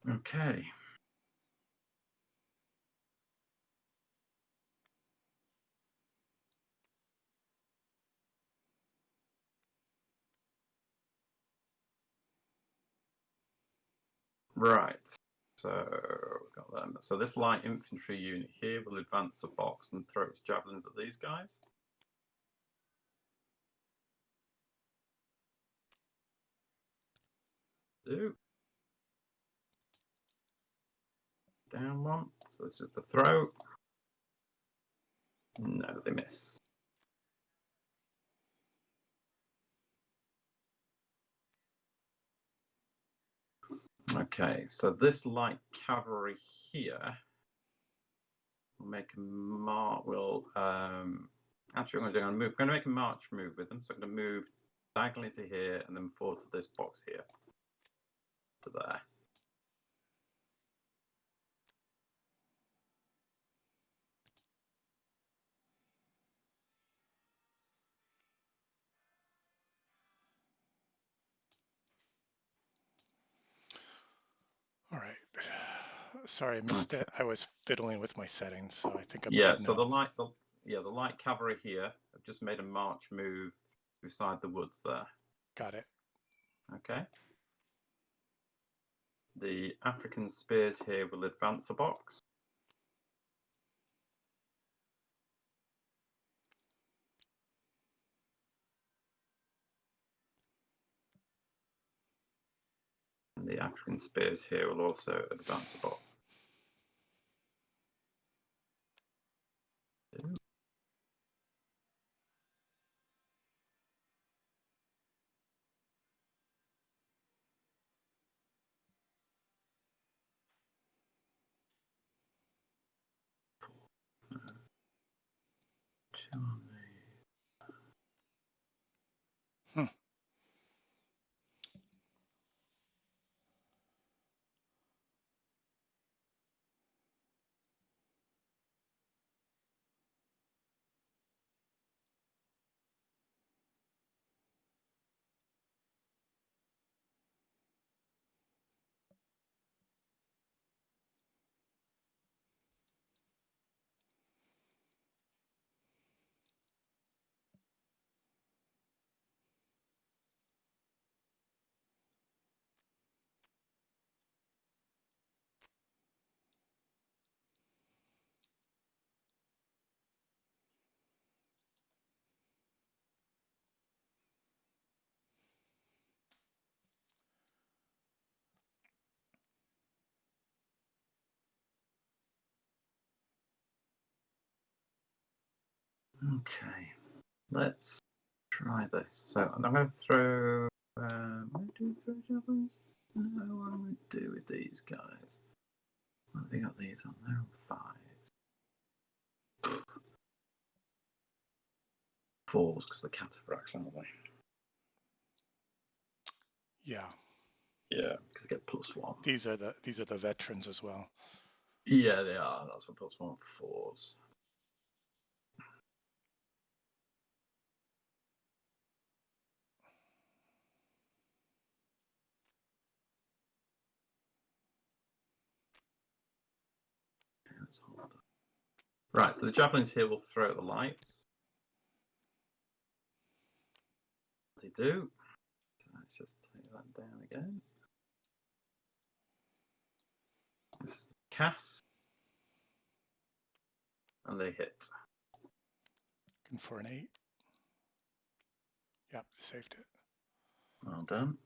Speaker 2: Okay. Right. So we've got them. So this light infantry unit here will advance a box and throw its javelins at these guys. Down 1. So this is the throw. No, they miss. Okay, so this light cavalry here will make a march. Actually, I'm going to make a march move with them. So I'm going to move diagonally to here and then forward to this box here, to there.
Speaker 1: All right. Sorry, I missed it. I was fiddling with my settings, so I think I'm
Speaker 2: good
Speaker 1: so
Speaker 2: now. The light cavalry here have just made a march move beside the woods there.
Speaker 1: Got it.
Speaker 2: Okay. The African spears here will advance a box. And the African spears here will also advance a box. Two on me. Okay, let's try this. So I'm going to throw. Am I doing throw javelins? No, what am I do with these guys? What have they got these on? They're on 5. 4s because the cataphracts, aren't they?
Speaker 1: Yeah.
Speaker 2: Yeah, because they get +1.
Speaker 1: These are the veterans as well.
Speaker 2: Yeah, they are. That's what +1 4s. Let's hold that. Right, so the javelins here will throw at the lights. They do. So let's just take that down again. This is the cast. And they hit.
Speaker 1: Looking for an 8. Yep, saved it.
Speaker 2: Well done.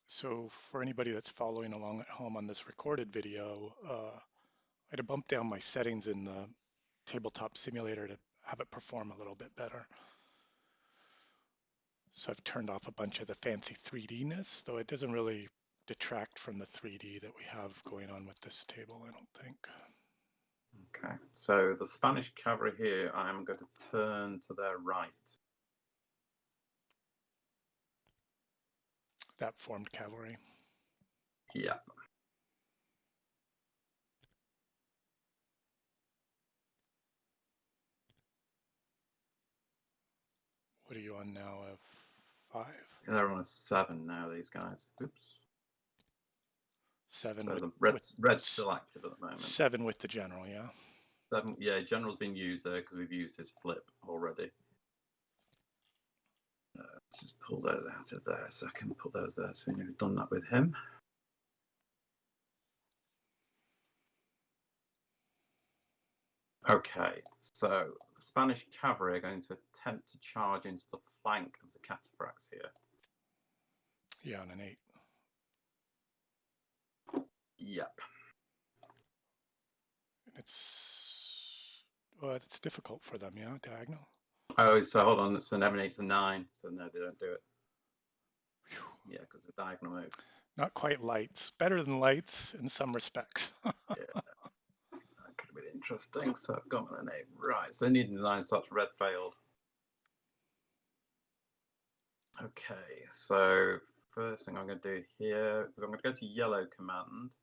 Speaker 1: So for anybody that's following along at home on this recorded video, I had to bump down my settings in the tabletop simulator to have it perform a little bit better. So I've turned off a bunch of the fancy 3D-ness, though it doesn't really detract from the 3D that we have going on with this table, I don't think.
Speaker 2: Okay, so the Spanish cavalry here, I'm going to turn to their right.
Speaker 1: That formed cavalry.
Speaker 2: Yeah.
Speaker 1: What are you on now? 5?
Speaker 2: They're on a 7 now, these guys. Oops.
Speaker 1: 7
Speaker 2: So
Speaker 1: with,
Speaker 2: the red's still active at the moment.
Speaker 1: 7 with the general, yeah.
Speaker 2: 7, yeah, general's been used there because we've used his flip already. Let's just pull those out of there so I can put those there. So we've done that with him. Okay, so the Spanish cavalry are going to attempt to charge into the flank of the cataphracts here.
Speaker 1: Yeah, on an 8.
Speaker 2: Yep.
Speaker 1: It's difficult for them, yeah, diagonal.
Speaker 2: Oh, so hold on, so an 8's a 9, so no, they don't do it.
Speaker 1: Whew.
Speaker 2: Yeah, because it's a diagonal move.
Speaker 1: Not quite lights. Better than lights in some respects.
Speaker 2: Yeah, that could have been interesting. So I've got an 8. Right, so they need 9, so that's red failed. Okay, so first thing I'm going to do here, I'm going to go to yellow command.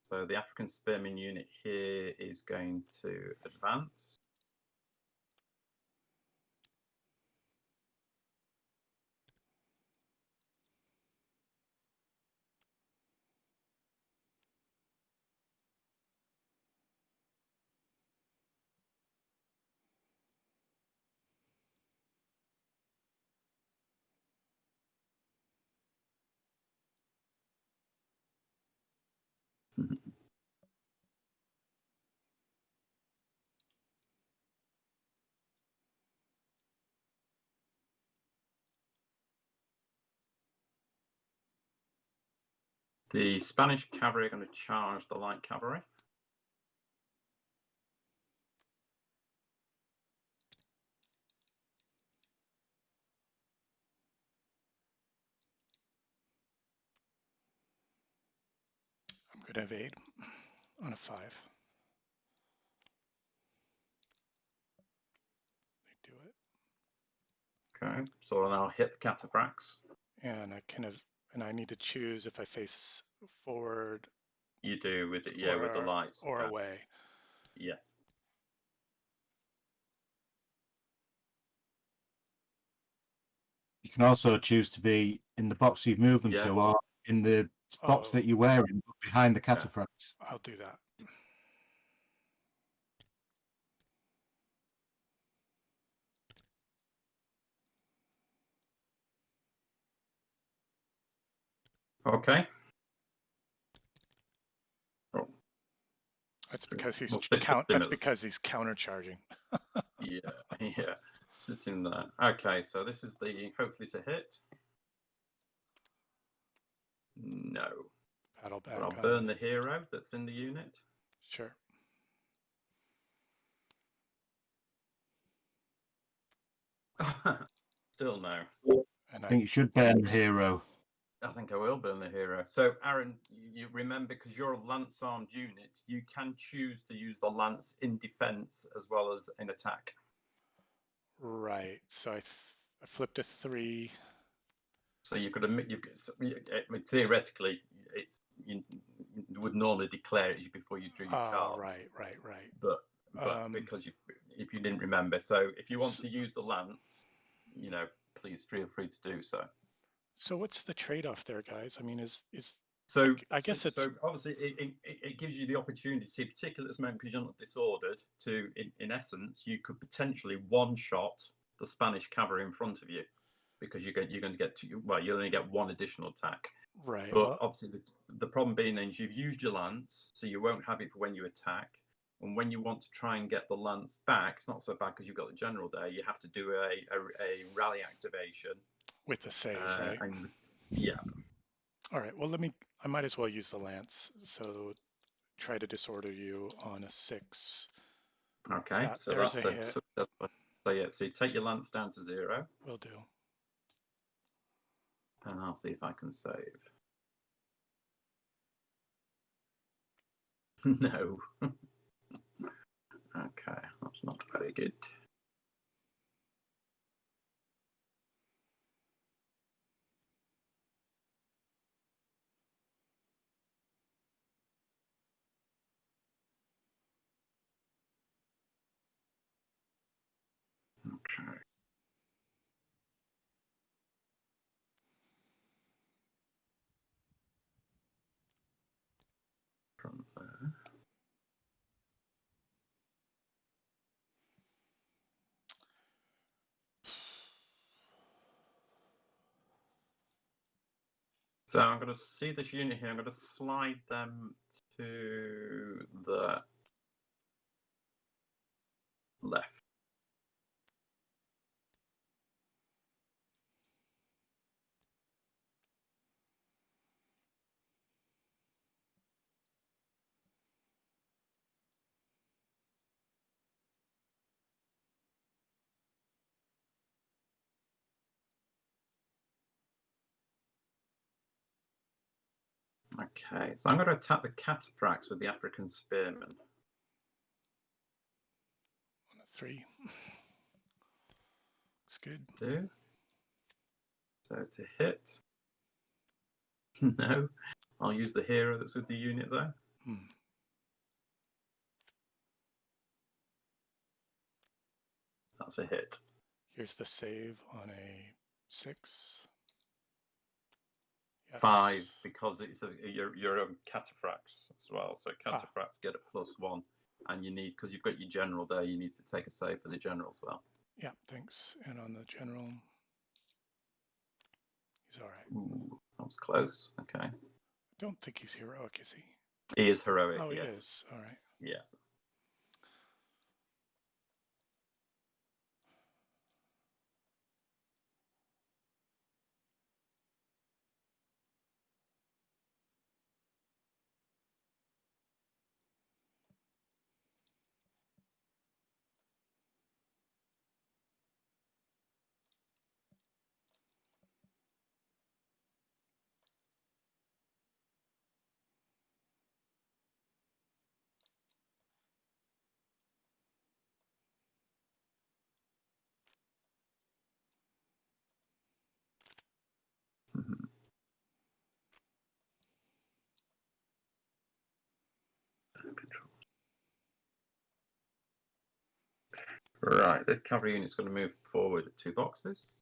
Speaker 2: So the African Spearman unit here is going to advance. The Spanish cavalry are going to charge the light cavalry.
Speaker 1: I'm going to evade on a 5. They do it.
Speaker 2: Okay, so then I'll hit the cataphracts.
Speaker 1: And I need to choose if I face forward.
Speaker 2: You do with it, yeah, with the lights.
Speaker 1: Or away.
Speaker 2: Yes.
Speaker 4: You can also choose to be in the box you've moved them
Speaker 2: Yeah.
Speaker 4: to, or in the box that you're wearing, behind the cataphracts.
Speaker 1: I'll do that.
Speaker 2: Okay. Oh.
Speaker 1: That's because he's countercharging.
Speaker 2: yeah. Sitting there. Okay, so this is hopefully it's a hit. No.
Speaker 1: Paddle back.
Speaker 2: But I'll burn the hero that's in the unit.
Speaker 1: Sure.
Speaker 2: Still no.
Speaker 4: I think you should burn the hero.
Speaker 2: I think I will burn the hero. So, Aaron, you remember, because you're a lance-armed unit, you can choose to use the lance in defense as well as in attack.
Speaker 1: Right. So I flipped a 3.
Speaker 2: So you could admit, theoretically, you would normally declare it before you drew your cards.
Speaker 1: Right.
Speaker 2: But because if you didn't remember, so if you want to use the lance, please feel free to do so.
Speaker 1: So what's the trade-off there, guys? I mean,
Speaker 2: I guess it's obviously it gives you the opportunity, particularly at this moment because you're not disordered, to in essence you could potentially one-shot the Spanish cavalry in front of you, because you're going to get you only get one additional attack.
Speaker 1: Right.
Speaker 2: But obviously the problem being then is you've used your lance, so you won't have it for when you attack. And when you want to try and get the lance back, it's not so bad because you've got the general there. You have to do a rally activation
Speaker 1: with the save, right?
Speaker 2: Yeah.
Speaker 1: All right. Well, I might as well use the lance. So try to disorder you on a 6.
Speaker 2: Okay. So that's a hit. So you take your lance down to 0.
Speaker 1: Will do.
Speaker 2: And I'll see if I can save. No. Okay, that's not very good. Okay. From there. So I'm going to see this unit here. I'm going to slide them to the left. Okay, so I'm going to attack the cataphracts with the African spearmen.
Speaker 1: On a 3. Looks good.
Speaker 2: Do. So to hit. No. I'll use the hero that's with the unit there. That's a hit.
Speaker 1: Here's the save on a 6.
Speaker 2: Yes. 5, because it's your own cataphracts as well. So cataphracts get a +1, and you need, because you've got your general there, you need to take a save for the general as well.
Speaker 1: Yeah, thanks. And on the general, he's all right.
Speaker 2: Ooh, that was close. Okay.
Speaker 1: I don't think he's heroic, is he?
Speaker 2: He is heroic.
Speaker 1: Oh,
Speaker 2: yes.
Speaker 1: He is. All right.
Speaker 2: Yeah. Right, this cavalry unit's going to move forward 2 boxes.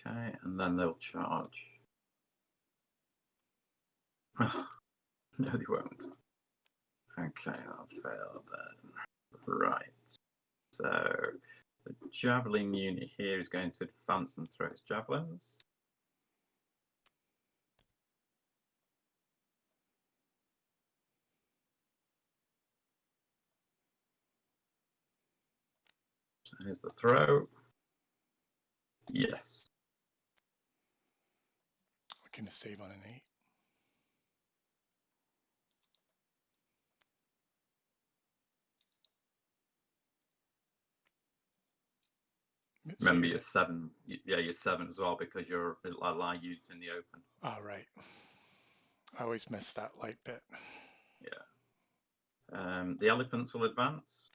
Speaker 2: Okay, and then they'll charge. No, they won't. Okay, I'll fail then. Right. So the javelin unit here is going to advance and throw its javelins. So here's the throw. Yes.
Speaker 1: Looking to save on an 8.
Speaker 2: Remember your 7s. Yeah, your 7 as well, because you're a light unit in the open.
Speaker 1: Oh, right. I always miss that light bit.
Speaker 2: Yeah. The elephants will advance.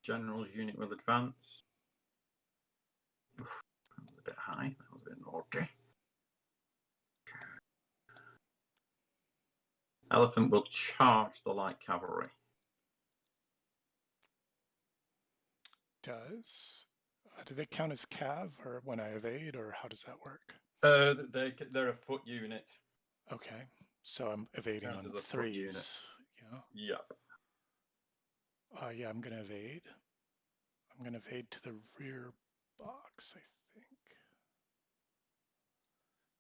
Speaker 2: General's unit will advance. Oof, that was a bit high. That was a bit naughty. Elephant will charge the light cavalry.
Speaker 1: Do they count as cav or when I evade, or how does that work?
Speaker 2: They're a foot unit.
Speaker 1: Okay, so I'm evading
Speaker 2: Counts
Speaker 1: on
Speaker 2: as a foot unit.
Speaker 1: 3s. Yeah.
Speaker 2: Yep.
Speaker 1: Yeah, I'm gonna evade. I'm gonna evade to the rear box, I think.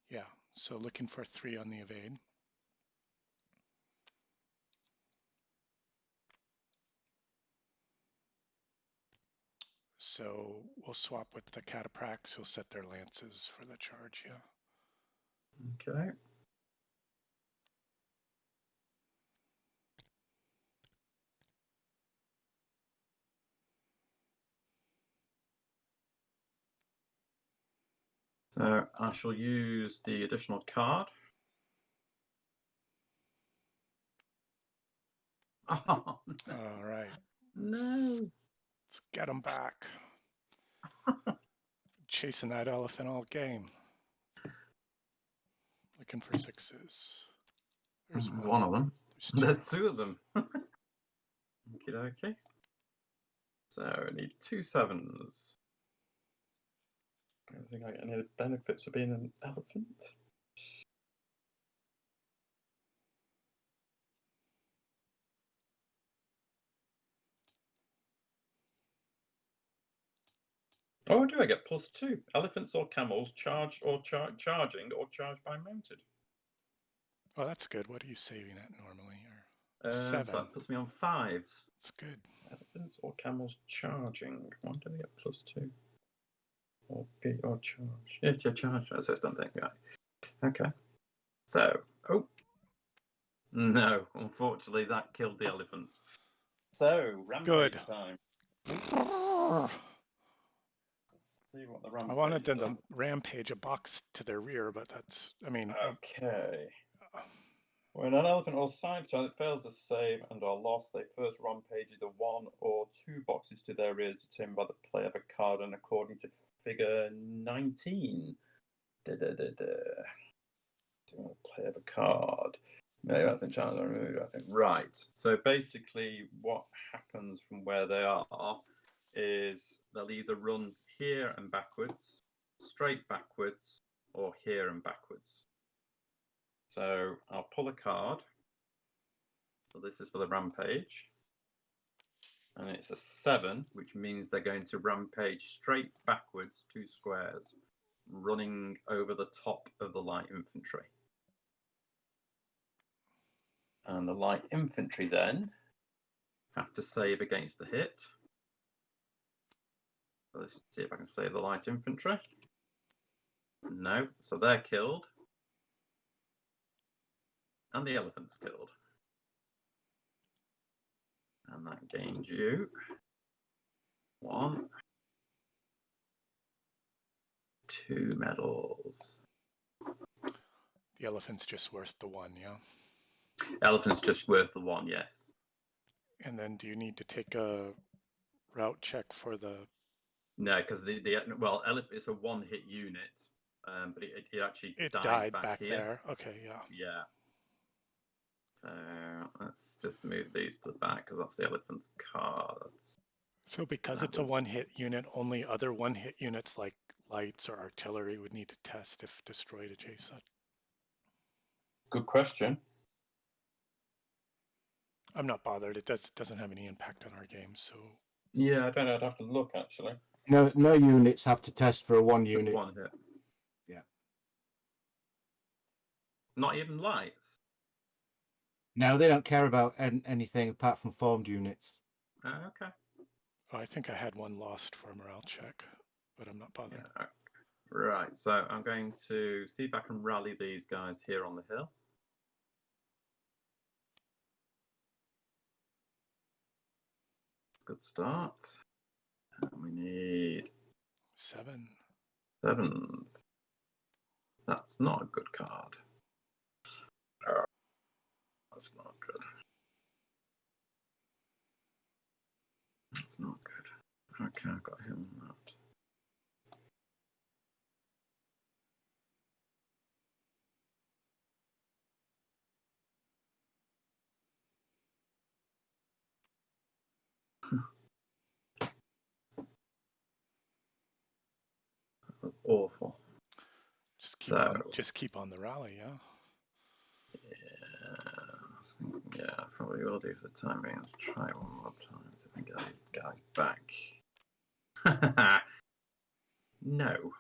Speaker 1: Yeah, so looking for 3 on the evade. So we'll swap with the cataprax who'll set their lances for the charge, yeah.
Speaker 2: Okay. So I shall use the additional card. Oh, no.
Speaker 1: All right.
Speaker 2: No.
Speaker 1: Let's get them back. Chasing that elephant all game. Looking for 6s. There's
Speaker 2: one of them.
Speaker 1: There's 2.
Speaker 2: There's 2 of them. Okie dokie. So I need 2 7s. I don't think I get any benefits of being an elephant. Oh, do I get +2? Elephants or camels charge or charging or charge by mounted.
Speaker 1: Oh, that's good. What are you saving at normally? Or
Speaker 2: So
Speaker 1: 7.
Speaker 2: that puts me on 5s.
Speaker 1: That's good.
Speaker 2: Elephants or camels charging. Why do they get +2? Or B or charge. Yeah, charge. That's something. Yeah. Okay. So, no, unfortunately, that killed the elephant. So, rampage time.
Speaker 1: I
Speaker 2: Let's see what the rampage
Speaker 1: wanted them
Speaker 2: does.
Speaker 1: to rampage a box to their rear, but that's, I mean.
Speaker 2: Okay. When an elephant or side target fails to save and are lost, they first rampage either 1 or 2 boxes to their rears, determined by the play of a card and according to figure 19. Play of a card. No, I think challenge or remove. I think right. So basically, what happens from where they are is they'll either run here and backwards, straight backwards, or here and backwards. So I'll pull a card. So this is for the rampage. And it's a 7, which means they're going to rampage straight backwards 2 squares, running over the top of the light infantry. And the light infantry then have to save against the hit. So let's see if I can save the light infantry. No, so they're killed. And the elephant's killed. And that gains you 1. 2 medals.
Speaker 1: The elephant's just worth the 1, yeah?
Speaker 2: Elephant's just worth the 1, yes.
Speaker 1: And then do you need to take a route check for the...
Speaker 2: No, because well, elephant is a 1-hit unit, but it actually
Speaker 1: It
Speaker 2: dies
Speaker 1: died
Speaker 2: back here.
Speaker 1: there. Okay, yeah.
Speaker 2: Yeah. So let's just move these to the back because that's the elephant's cards.
Speaker 1: So because
Speaker 2: That
Speaker 1: it's a
Speaker 2: was-
Speaker 1: 1-hit unit, only other 1-hit units like lights or artillery would need to test if destroyed adjacent.
Speaker 2: Good question.
Speaker 1: I'm not bothered. It doesn't have any impact on our game, so...
Speaker 2: Yeah, I don't know. I'd have to look actually.
Speaker 4: No units have to test for a 1
Speaker 2: Just
Speaker 4: unit.
Speaker 2: 1 hit.
Speaker 4: Yeah.
Speaker 2: Not even lights.
Speaker 4: No, they don't care about anything apart from formed units.
Speaker 2: Okay.
Speaker 1: Oh, I think I had 1 lost for a morale check, but I'm not bothered.
Speaker 2: Yeah. Right. So I'm going to see if I can rally these guys here on the hill. Good start. And we need
Speaker 1: 7.
Speaker 2: 7s. That's not a good card. That's not good. That's not good. Okay, I've got him on that. That's awful.
Speaker 1: Just keep on the rally, yeah?
Speaker 2: Yeah, probably will do for the time being. Let's try one more time so we can get these guys back. No.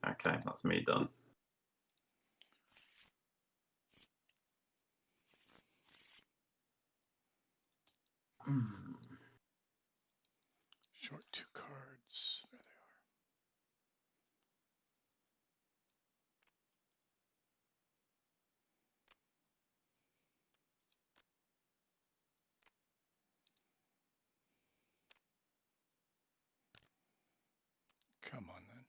Speaker 2: Okay, that's me done.
Speaker 1: Short 2 cards. There they are. Come on, then.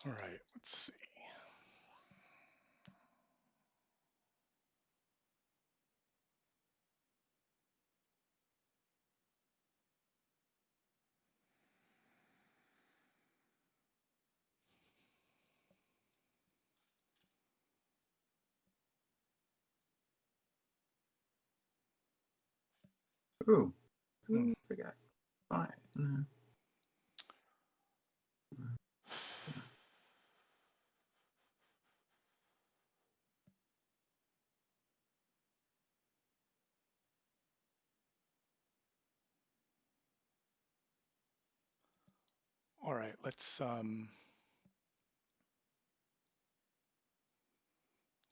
Speaker 1: All right, let's see.
Speaker 2: Ooh. Forget. Right. No.
Speaker 1: All right, let's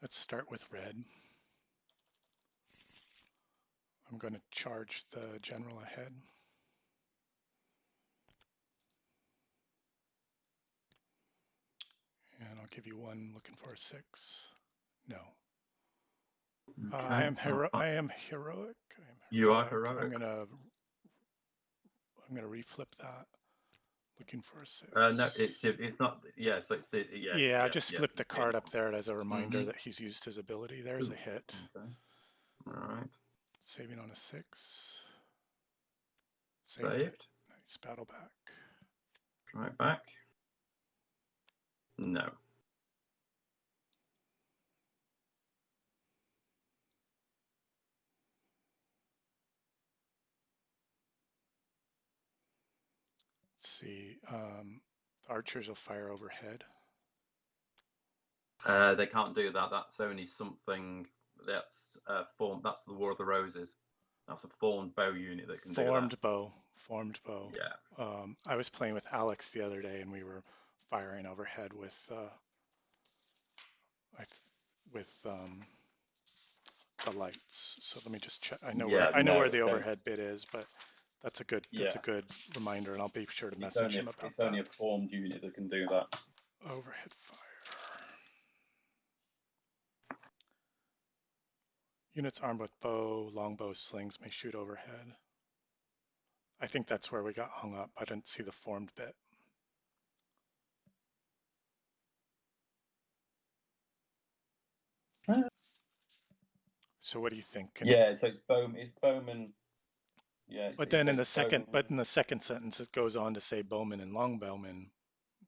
Speaker 1: start with red. I'm going to charge the general ahead. And I'll give you 1 looking for a 6. No.
Speaker 2: Okay,
Speaker 1: I am heroic.
Speaker 2: You are heroic.
Speaker 1: I'm gonna reflip that. Looking for a 6.
Speaker 2: No, it's not. Yeah, so it's the
Speaker 1: Yeah, just flip the card up there as a reminder
Speaker 2: Mhm.
Speaker 1: that he's used his ability. There's a hit.
Speaker 2: Okay. All right.
Speaker 1: Saving on a 6.
Speaker 2: Saved.
Speaker 1: Nice battle back.
Speaker 2: Try it back. No.
Speaker 1: Let's see. Archers will fire overhead.
Speaker 2: They can't do that. That's only something that's formed. That's the War of the Roses. That's a formed bow unit that can do that.
Speaker 1: Formed bow.
Speaker 2: Yeah.
Speaker 1: I was playing with Alex the other day, and we were firing overhead with the lights. So let me just check. I know where the overhead bit is, but that's a good reminder, and I'll be sure to message him about that.
Speaker 2: It's only a formed unit that can do that.
Speaker 1: Overhead. overhead fire. Units armed with bow, longbow, slings may shoot overhead. I think that's where we got hung up. I didn't see the formed bit. So what do you think?
Speaker 2: Yeah, so it's bowman. Yeah,
Speaker 1: But then in the
Speaker 2: bowman.
Speaker 1: second sentence, it goes on to say bowmen and longbowmen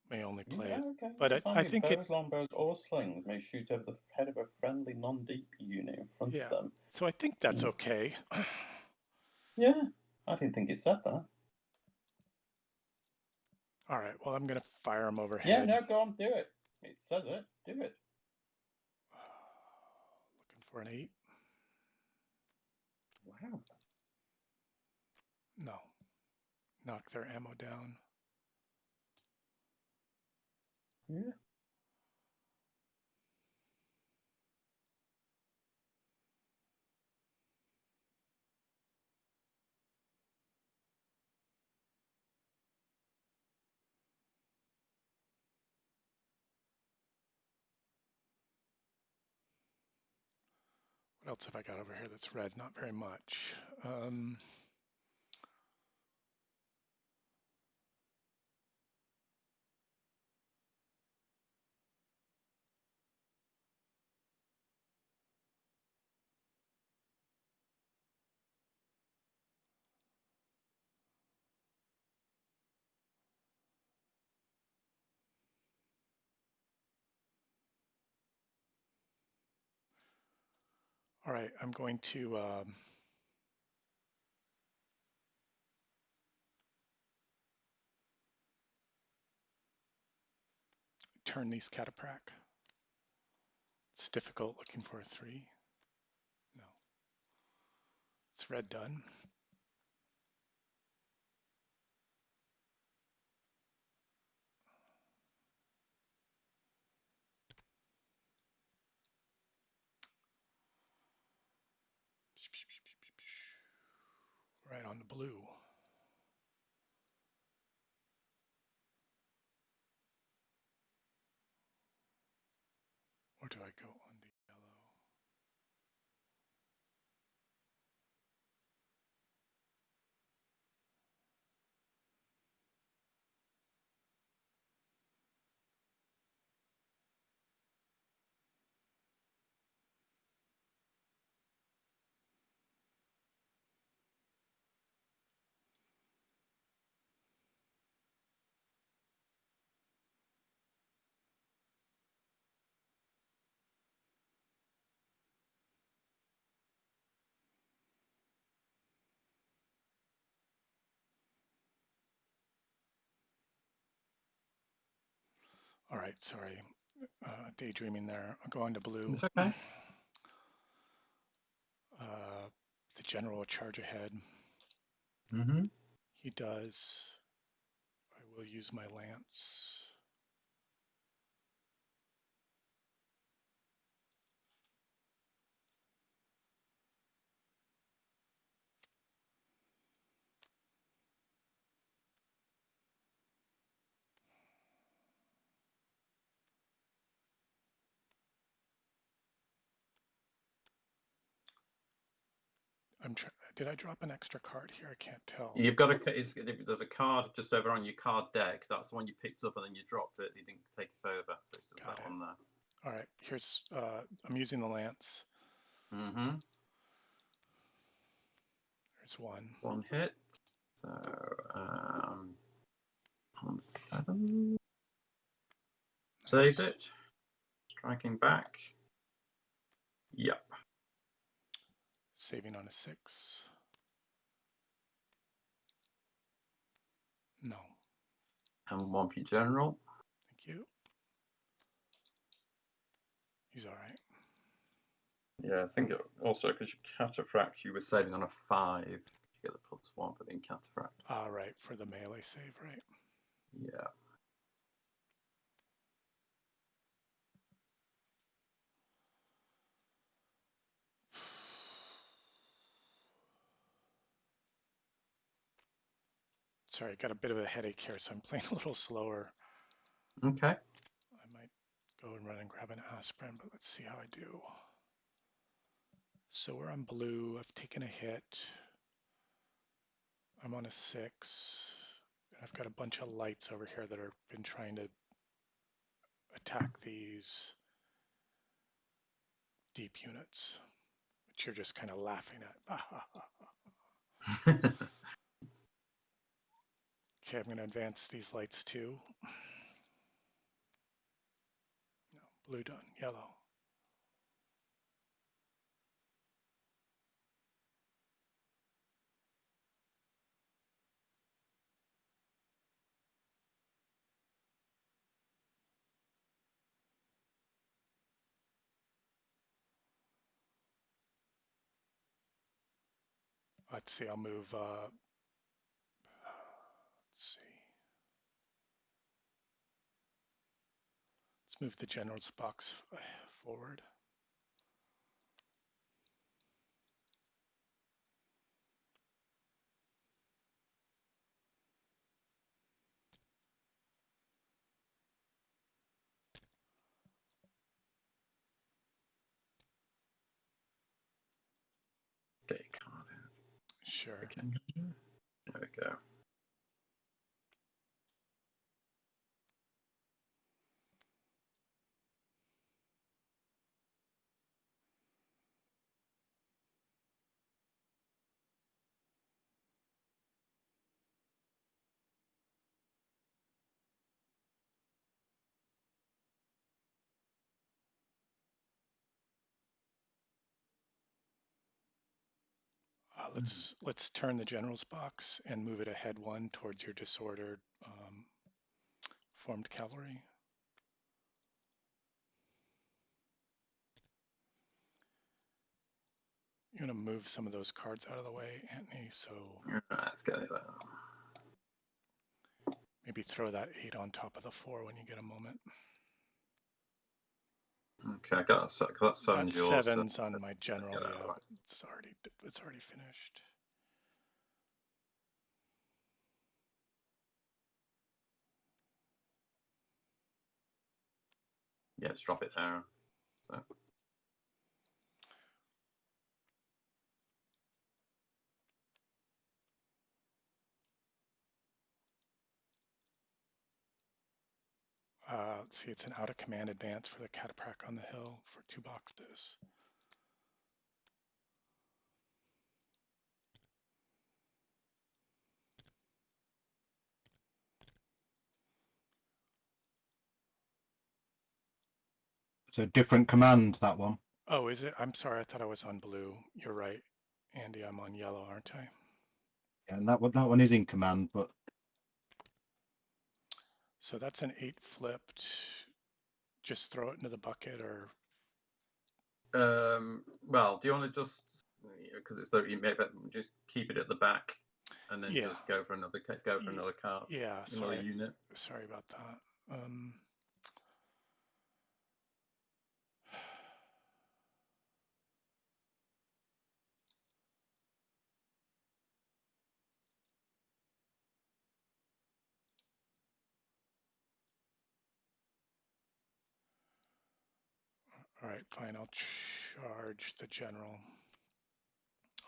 Speaker 1: may only play it.
Speaker 2: Okay.
Speaker 1: But I think
Speaker 2: bows, longbows, or slings may shoot over the head of a friendly non-deep unit in front of them.
Speaker 1: So I think that's okay.
Speaker 2: Yeah, I didn't think it said that.
Speaker 1: All right. Well, I'm gonna fire them overhead.
Speaker 2: Yeah, no, go on, do it. It says it. Do it.
Speaker 1: Looking for an 8.
Speaker 2: Wow.
Speaker 1: No. Knock their ammo down.
Speaker 2: Yeah.
Speaker 1: What else have I got over here that's red? Not very much. All right, I'm going to turn these cataphract. It's difficult looking for a 3. No. It's red done. Right on the blue. Or do I go on the yellow? All right, sorry. Daydreaming there. I'll go on to blue.
Speaker 2: It's okay.
Speaker 1: The general will charge ahead.
Speaker 2: Mm-hmm.
Speaker 1: He does. I will use my lance. Did I drop an extra card here? I can't tell.
Speaker 2: You've got there's a card just over on your card deck. That's the one you picked up and then you dropped it. You didn't take it over, so it's just
Speaker 1: Got
Speaker 2: that
Speaker 1: it.
Speaker 2: one there.
Speaker 1: All right, here's, I'm using the lance.
Speaker 2: Mm-hmm.
Speaker 1: There's one.
Speaker 2: One hit. So, on 7. Saved
Speaker 1: Nice.
Speaker 2: it. Striking back. Yep.
Speaker 1: Saving on a 6. No.
Speaker 2: And 1 for your general.
Speaker 1: Thank you. He's all right.
Speaker 2: Yeah, I think also because you cataphract, you were saving on a 5. You get the +1 for being cataphract.
Speaker 1: All right, for the melee save, right?
Speaker 2: Yeah.
Speaker 1: Sorry, I got a bit of a headache here, so I'm playing a little slower.
Speaker 2: Okay.
Speaker 1: I might go and run and grab an aspirin, but let's see how I do. So we're on blue. I've taken a hit. I'm on a 6. I've got a bunch of lights over here that have been trying to attack these deep units, which you're just kind of laughing at. Okay, I'm going to advance these lights too. No, blue done, yellow. Let's see, I'll move, let's see. Let's move the general's box forward.
Speaker 2: Okay, card out.
Speaker 1: Sure.
Speaker 2: Okay. There we go.
Speaker 1: Let's turn the general's box and move it ahead 1 towards your disordered formed cavalry. You're going to move some of those cards out of the way, Anthony, so
Speaker 2: Let's get it out.
Speaker 1: maybe throw that 8 on top of the 4 when you get a moment.
Speaker 2: Okay, I got that 7's
Speaker 1: That
Speaker 2: yours.
Speaker 1: 7's on my general,
Speaker 2: get that
Speaker 1: yeah,
Speaker 2: right.
Speaker 1: but it's already finished.
Speaker 2: Yeah, just drop it there. So.
Speaker 1: Let's see, it's an out of command advance for the cataprac on the hill for 2 boxes.
Speaker 4: So different command, that one.
Speaker 1: Oh, is it? I'm sorry, I thought I was on blue. You're right, Andy, I'm on yellow, aren't I?
Speaker 4: Yeah, and that one is in command, but
Speaker 1: So that's an 8 flipped. Just throw it into the bucket, or
Speaker 2: Well, do you want to just, because it's 30, maybe just keep it at the back and then
Speaker 1: Yeah.
Speaker 2: just go for another card,
Speaker 1: yeah,
Speaker 2: another unit.
Speaker 1: sorry about that. All right, fine, I'll charge the general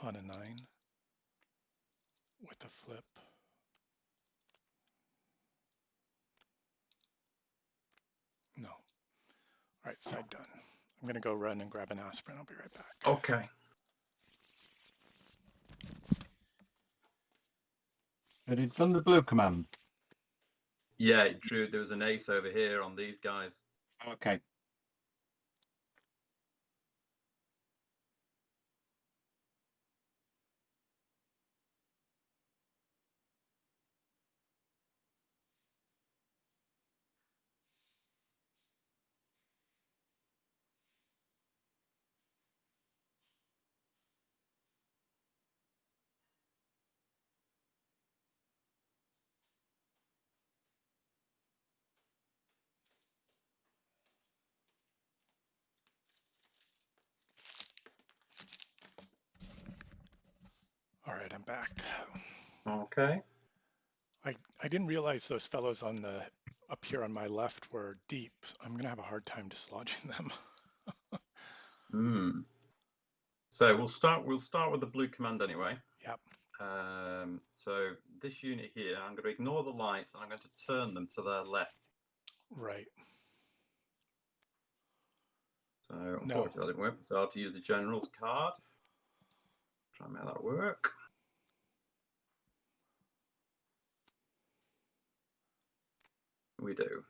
Speaker 1: on a 9 with a flip. No. All right, side done. I'm gonna go run and grab an aspirin. I'll be right back.
Speaker 2: Okay.
Speaker 4: had it done the blue command?
Speaker 2: Yeah, it drew. There was an ace over here on these guys.
Speaker 4: Okay.
Speaker 1: All right, I'm back.
Speaker 2: Okay.
Speaker 1: I didn't realize those fellows on up here on my left were deep. So I'm going to have a hard time dislodging them.
Speaker 2: So we'll start with the blue command anyway.
Speaker 1: Yep.
Speaker 2: So this unit here, I'm going to ignore the lights and I'm going to turn them to their left.
Speaker 1: Right.
Speaker 2: So unfortunately that didn't work, so I'll have to use the general's card. Try and make that work. We do.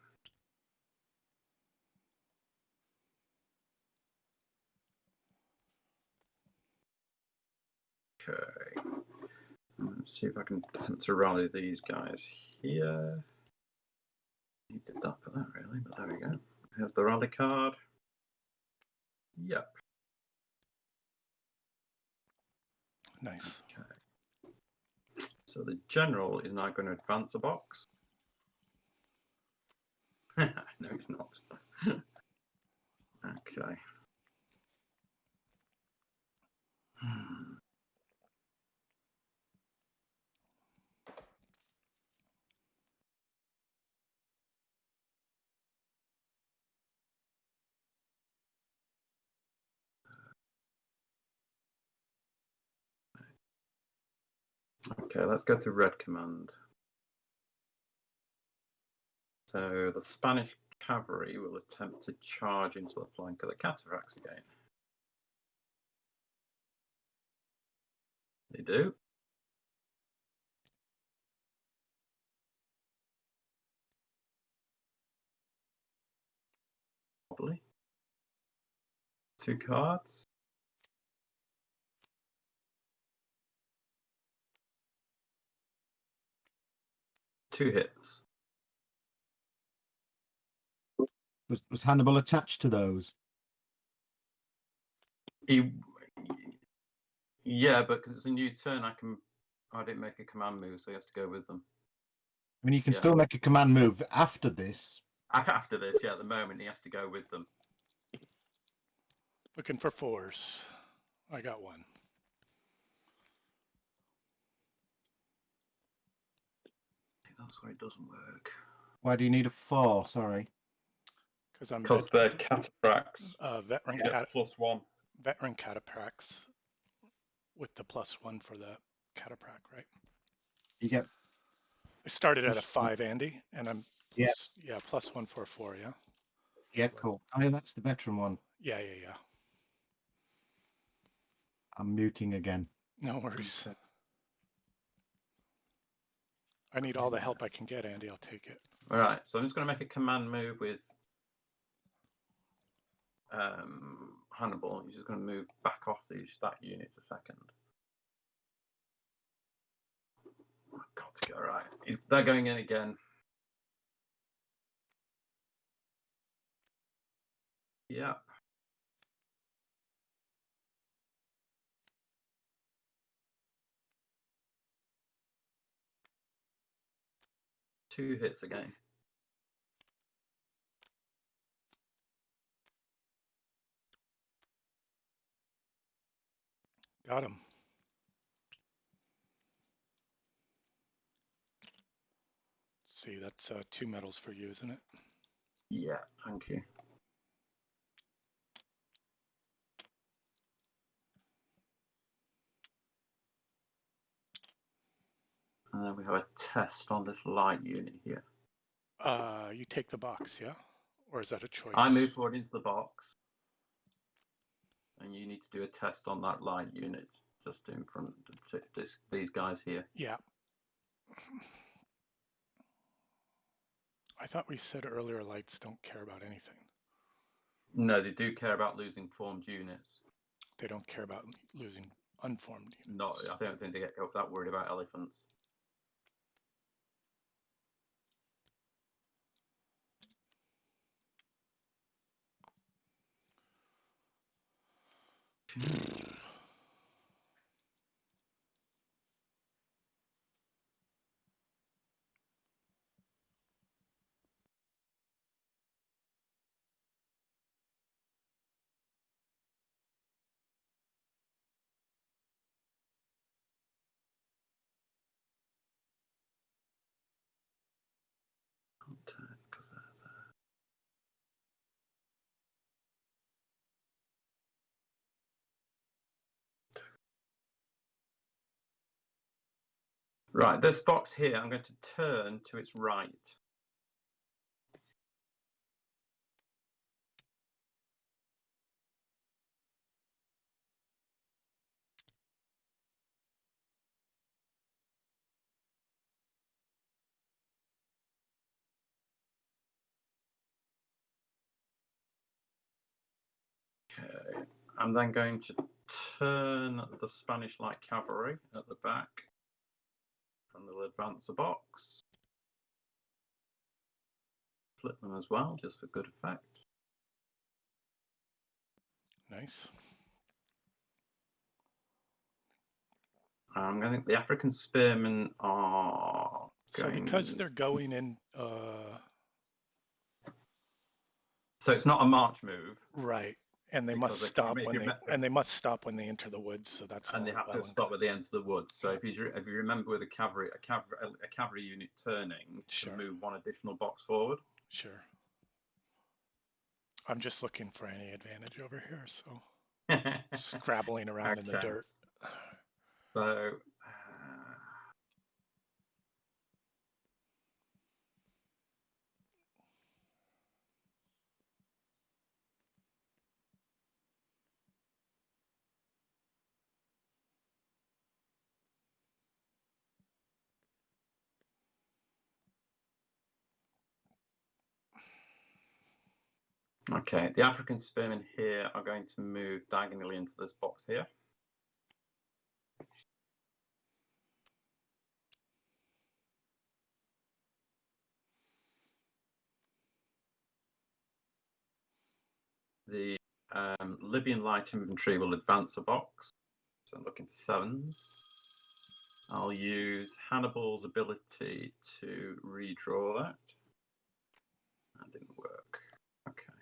Speaker 2: Okay. Let's see if I can attempt to rally these guys here. He did that for that really, but there we go. Here's the rally card. Yep.
Speaker 1: Nice.
Speaker 2: Okay. So the general is now going to advance a box. No, he's not. Okay. Okay, let's go to red command. So the Spanish cavalry will attempt to charge into the flank of the cataphracts again. They do. Probably. 2 cards. Two hits.
Speaker 4: Was Hannibal attached to those?
Speaker 2: Yeah, but because it's a new turn, I didn't make a command move, so he has to go with them.
Speaker 4: I mean, you can still make a command move after this.
Speaker 2: After this, yeah, at the moment, he has to go with them.
Speaker 1: Looking for 4s. I got 1.
Speaker 2: That's where it doesn't work.
Speaker 4: Why do you need a 4? Sorry.
Speaker 2: Because they're cataphracts.
Speaker 1: Veteran
Speaker 2: +1.
Speaker 1: Veteran cataphracts with the +1 for the cataphract, right?
Speaker 4: You get.
Speaker 1: I started at a 5, Andy, and I'm +1 for a 4, yeah?
Speaker 4: Yeah, cool. I mean, that's the veteran one.
Speaker 1: Yeah.
Speaker 4: I'm muting again.
Speaker 1: No worries. I need all the help I can get, Andy. I'll take it.
Speaker 2: All right, so I'm just going to make a command move with Hannibal. He's just going to move back off that unit a second. Oh, got to go right. They're going in again. Yep. Two hits again.
Speaker 1: Got him. See, that's 2 medals for you, isn't it?
Speaker 2: Yeah, thank you. And then we have a test on this light unit here.
Speaker 1: You take the box, yeah? Or is that a choice?
Speaker 2: I move forward into the box. And you need to do a test on that light unit just in front of these guys here.
Speaker 1: Yeah. I thought we said earlier lights don't care about anything.
Speaker 2: No, they do care about losing formed units.
Speaker 1: They don't care about losing unformed units.
Speaker 2: No, I don't think they get that worried about elephants. Contact. Right, this box here, I'm going to turn to its right. Okay, I'm then going to turn the Spanish light cavalry at the back, and they'll advance a box. Flip them as well, just for good effect.
Speaker 1: Nice.
Speaker 2: I'm going to, the African spearmen are
Speaker 1: So
Speaker 2: going...
Speaker 1: because they're going in,
Speaker 2: So it's not a march move.
Speaker 1: right, and they
Speaker 2: Because
Speaker 1: must
Speaker 2: they
Speaker 1: stop
Speaker 2: if
Speaker 1: when
Speaker 2: you
Speaker 1: they
Speaker 2: me-
Speaker 1: and they must stop when they enter the woods. So that's
Speaker 2: and
Speaker 1: all
Speaker 2: they have
Speaker 1: well
Speaker 2: to
Speaker 1: and
Speaker 2: stop
Speaker 1: good.
Speaker 2: at the end of the woods. So
Speaker 1: Yeah.
Speaker 2: if you remember with a cavalry unit turning
Speaker 1: Sure.
Speaker 2: to move one additional box forward.
Speaker 1: Sure. I'm just looking for any advantage over here, so scrabbling around in the
Speaker 2: Okay.
Speaker 1: dirt.
Speaker 2: So okay, the African spearmen here are going to move diagonally into this box here. The Libyan light infantry will advance a box. So I'm looking for 7s. I'll use Hannibal's ability to redraw that. That didn't work. Okay.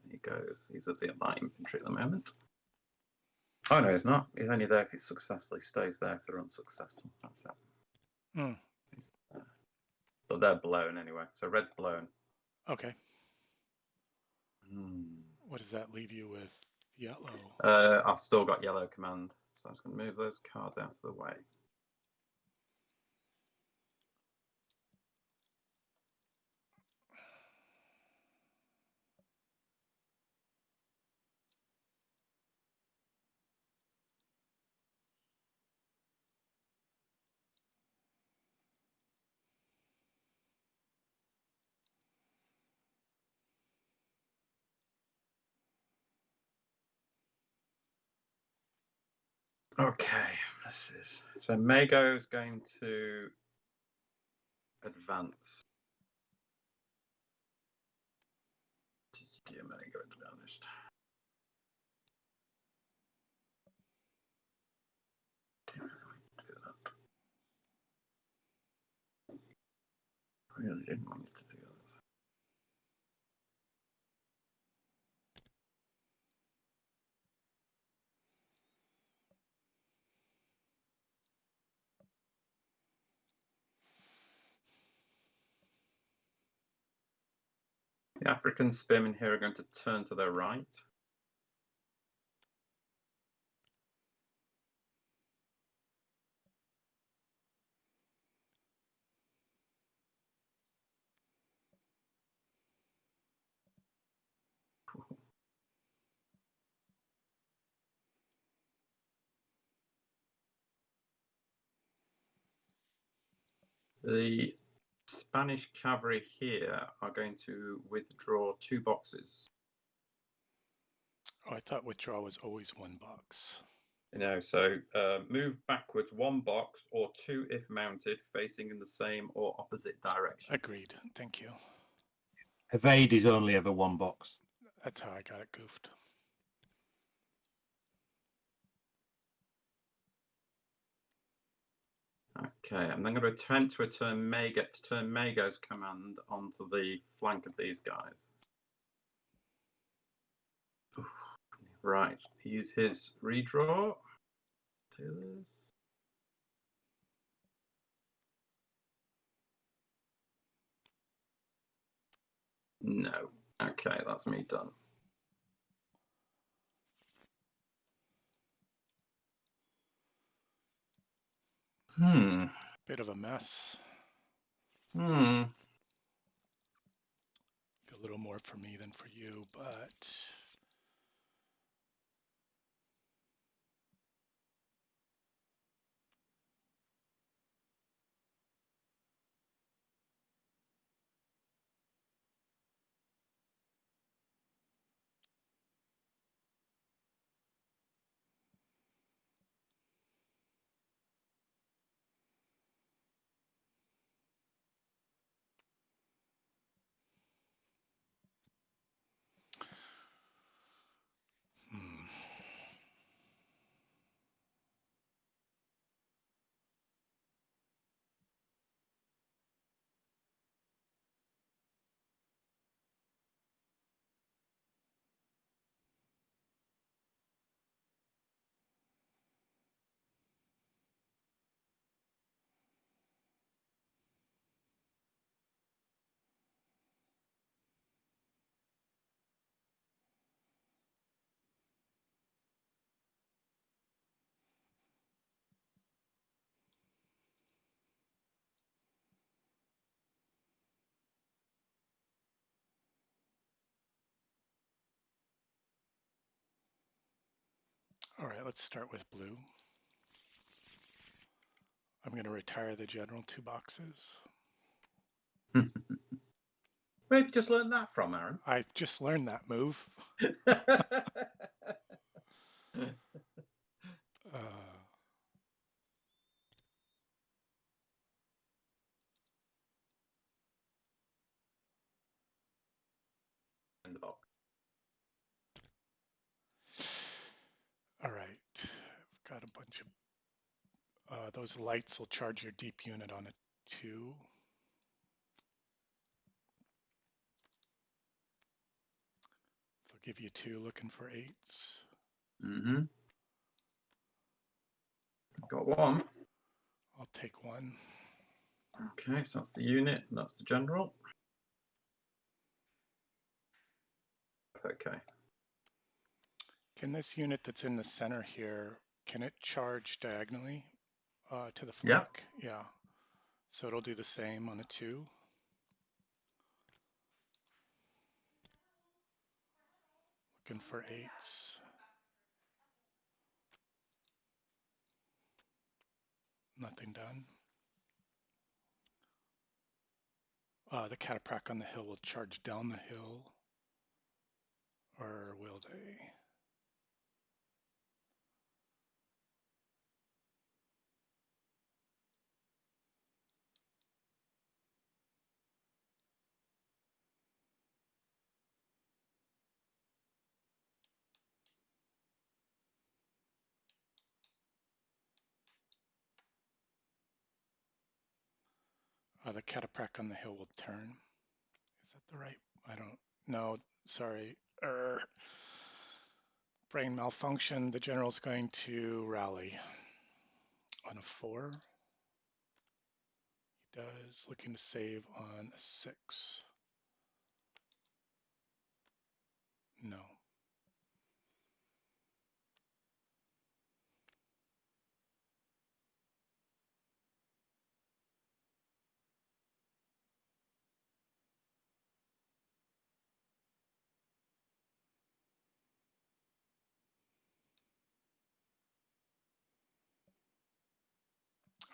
Speaker 2: There he goes. He's with the light infantry at the moment. Oh, no, he's not. He's only there if he's successful. He stays there if they're unsuccessful. That's it.
Speaker 1: Hmm.
Speaker 2: But they're blown anyway. So red's blown.
Speaker 1: Okay.
Speaker 2: Hmm.
Speaker 1: What does that leave you with? Yellow.
Speaker 2: I've still got yellow command. So I'm just going to move those cards out of the way. Okay, so Mago's going to advance. Dear Mago, to be honest. I really didn't want you to do that. The African spearmen here are going to turn to their right. The Spanish cavalry here are going to withdraw 2 boxes.
Speaker 1: Oh, I thought withdraw was always 1 box.
Speaker 2: So move backwards 1 box or 2 if mounted, facing in the same or opposite direction.
Speaker 1: Agreed. Thank you.
Speaker 4: Evade is only ever 1 box.
Speaker 1: That's how I got it goofed.
Speaker 2: Okay, I'm then going to attempt to turn Mago's command onto the flank of these guys. Right, use his redraw. Do this. No. Okay, that's me done.
Speaker 1: bit of a mess.
Speaker 2: Hmm.
Speaker 1: A little more for me than for you, but hmm. All right, let's start with blue. I'm going to retire the general 2 boxes.
Speaker 2: Where have you just learned that from, Aaron?
Speaker 1: I just learned that move.
Speaker 2: In the box.
Speaker 1: All right, I've got a bunch of those lights will charge your deep unit on a 2. They'll give you 2 looking for 8s.
Speaker 2: Mm-hmm. Got one.
Speaker 1: I'll take 1.
Speaker 2: Okay, so that's the unit, and that's the general. Okay.
Speaker 1: Can this unit that's in the center here, can it charge diagonally to the
Speaker 2: Yeah.
Speaker 1: flank? Yeah. So it'll do the same on a 2. Looking for 8s. Nothing done. The cataprak on the hill will charge down the hill. Or will they? The cataprak on the hill will turn. Is that the right? I don't know. Sorry. Brain malfunction. The general's going to rally on a 4. He does. Looking to save on a 6. No.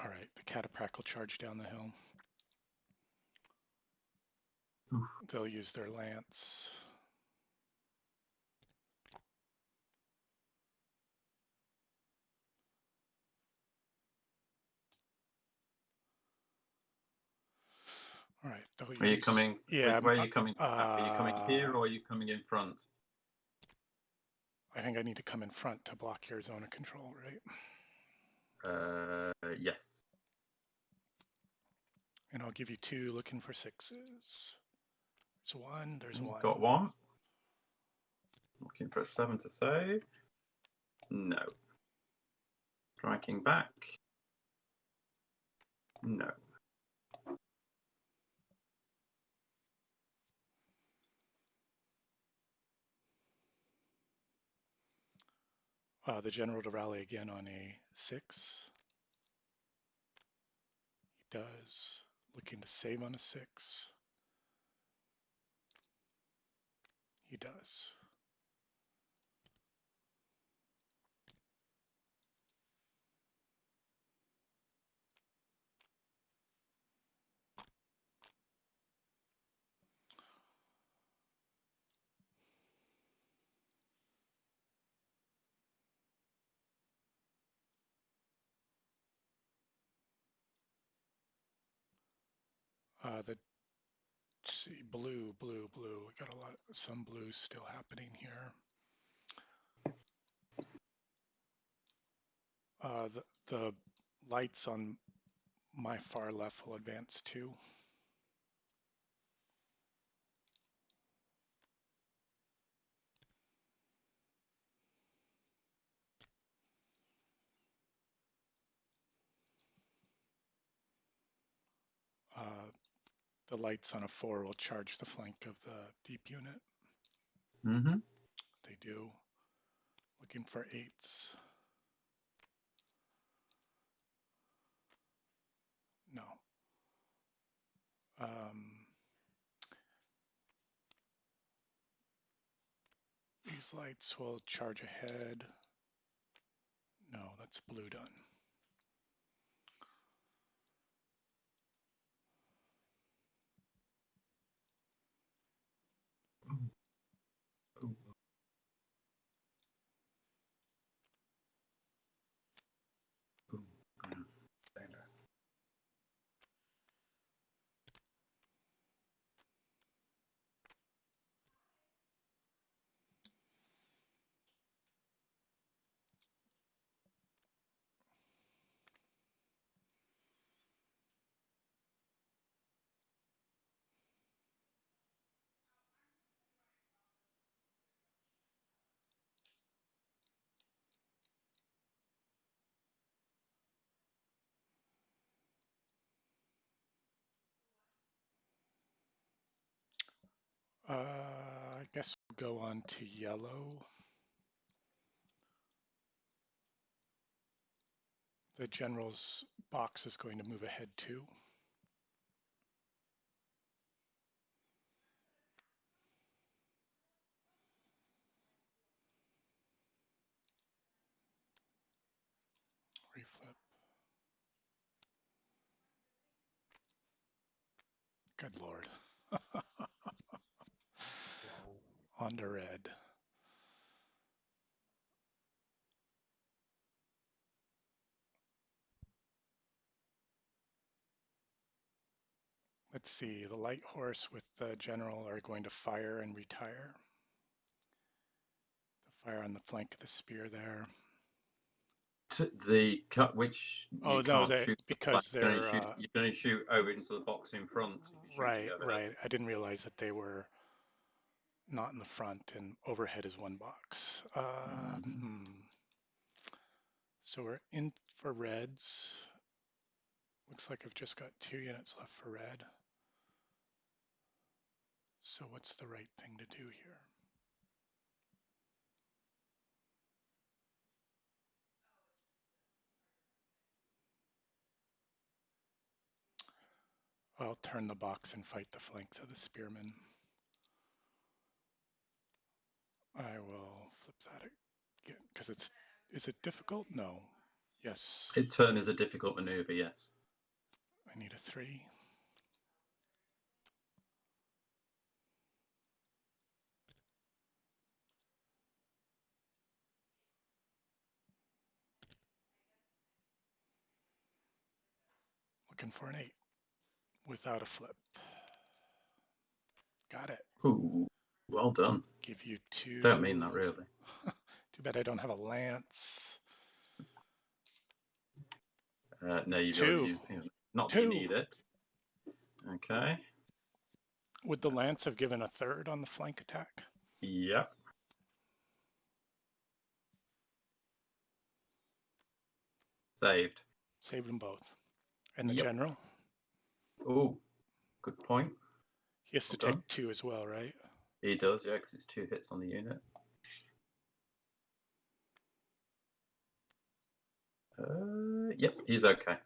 Speaker 1: All right. The cataprak will charge down the hill.
Speaker 2: Oof.
Speaker 1: They'll use their lance. All right. They'll use.
Speaker 2: Are you coming?
Speaker 1: Yeah.
Speaker 2: Where are you coming from? Are you coming here or are you coming in front?
Speaker 1: I think I need to come in front to block your zone of control, right?
Speaker 2: Yes.
Speaker 1: And I'll give you 2 looking for 6s. There's 1. There's 1.
Speaker 2: Got 1. Looking for a 7 to save. No. Striking back. No.
Speaker 1: The general to rally again on a 6. does. Looking to save on a 6. He does. Let's see, blue. We got some blue still happening here. The lights on my far left will advance too. The lights on a 4 will charge the flank of the deep unit.
Speaker 2: Mm-hmm.
Speaker 1: They do. Looking for 8s. No. These lights will charge ahead. No, that's blue done. I guess we'll go on to yellow. The general's box is going to move ahead too. Reflip. Good Lord. On to red. Let's see, the light horse with the general are going to fire and retire. The fire on the flank of the spear there.
Speaker 2: The cut which
Speaker 1: Oh
Speaker 2: you
Speaker 1: no,
Speaker 2: can't shoot.
Speaker 1: because they're
Speaker 2: you're going to shoot over into the box in front. If you're shooting overhead.
Speaker 1: right. I didn't realize that they were not in the front, and overhead is one box. So we're in for reds. Looks like I've just got 2 units left for red. So what's the right thing to do here? I'll turn the box and fight the flanks of the spearmen. I will flip that again, because is it difficult? No. Yes.
Speaker 2: Turn is a difficult maneuver, yes.
Speaker 1: I need a 3. Looking for an 8 without a flip. Got it.
Speaker 2: Ooh, well done.
Speaker 1: Give you 2.
Speaker 2: Don't mean that really.
Speaker 1: Too bad I don't have a lance.
Speaker 2: No, you've
Speaker 1: 2.
Speaker 2: already used it. Not that you
Speaker 1: 2.
Speaker 2: need it. Okay.
Speaker 1: Would the lance have given a 3rd on the flank attack?
Speaker 2: Yep. Saved.
Speaker 1: Saved them both. And the
Speaker 2: Yep.
Speaker 1: general?
Speaker 2: Oh, good point.
Speaker 1: He has to
Speaker 2: Well done.
Speaker 1: take 2 as well, right?
Speaker 2: He does, yeah, because it's 2 hits on the unit. Yep, he's okay.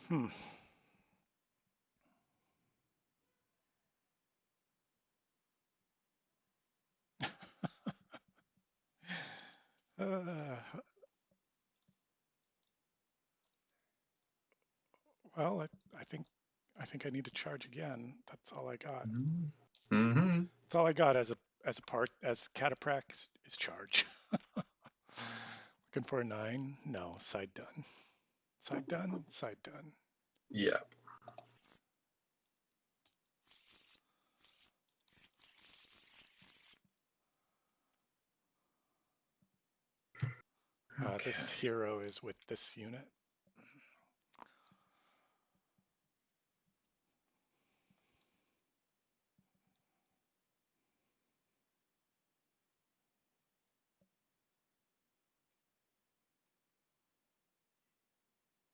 Speaker 1: Hmm. Uh, well, I think I need to charge again. That's all I got.
Speaker 2: Mm-hmm.
Speaker 1: That's all I got as a part as cataprax is charge. Looking for a 9. No, side done. Side done. Side done.
Speaker 2: Yeah.
Speaker 1: This hero is with this unit.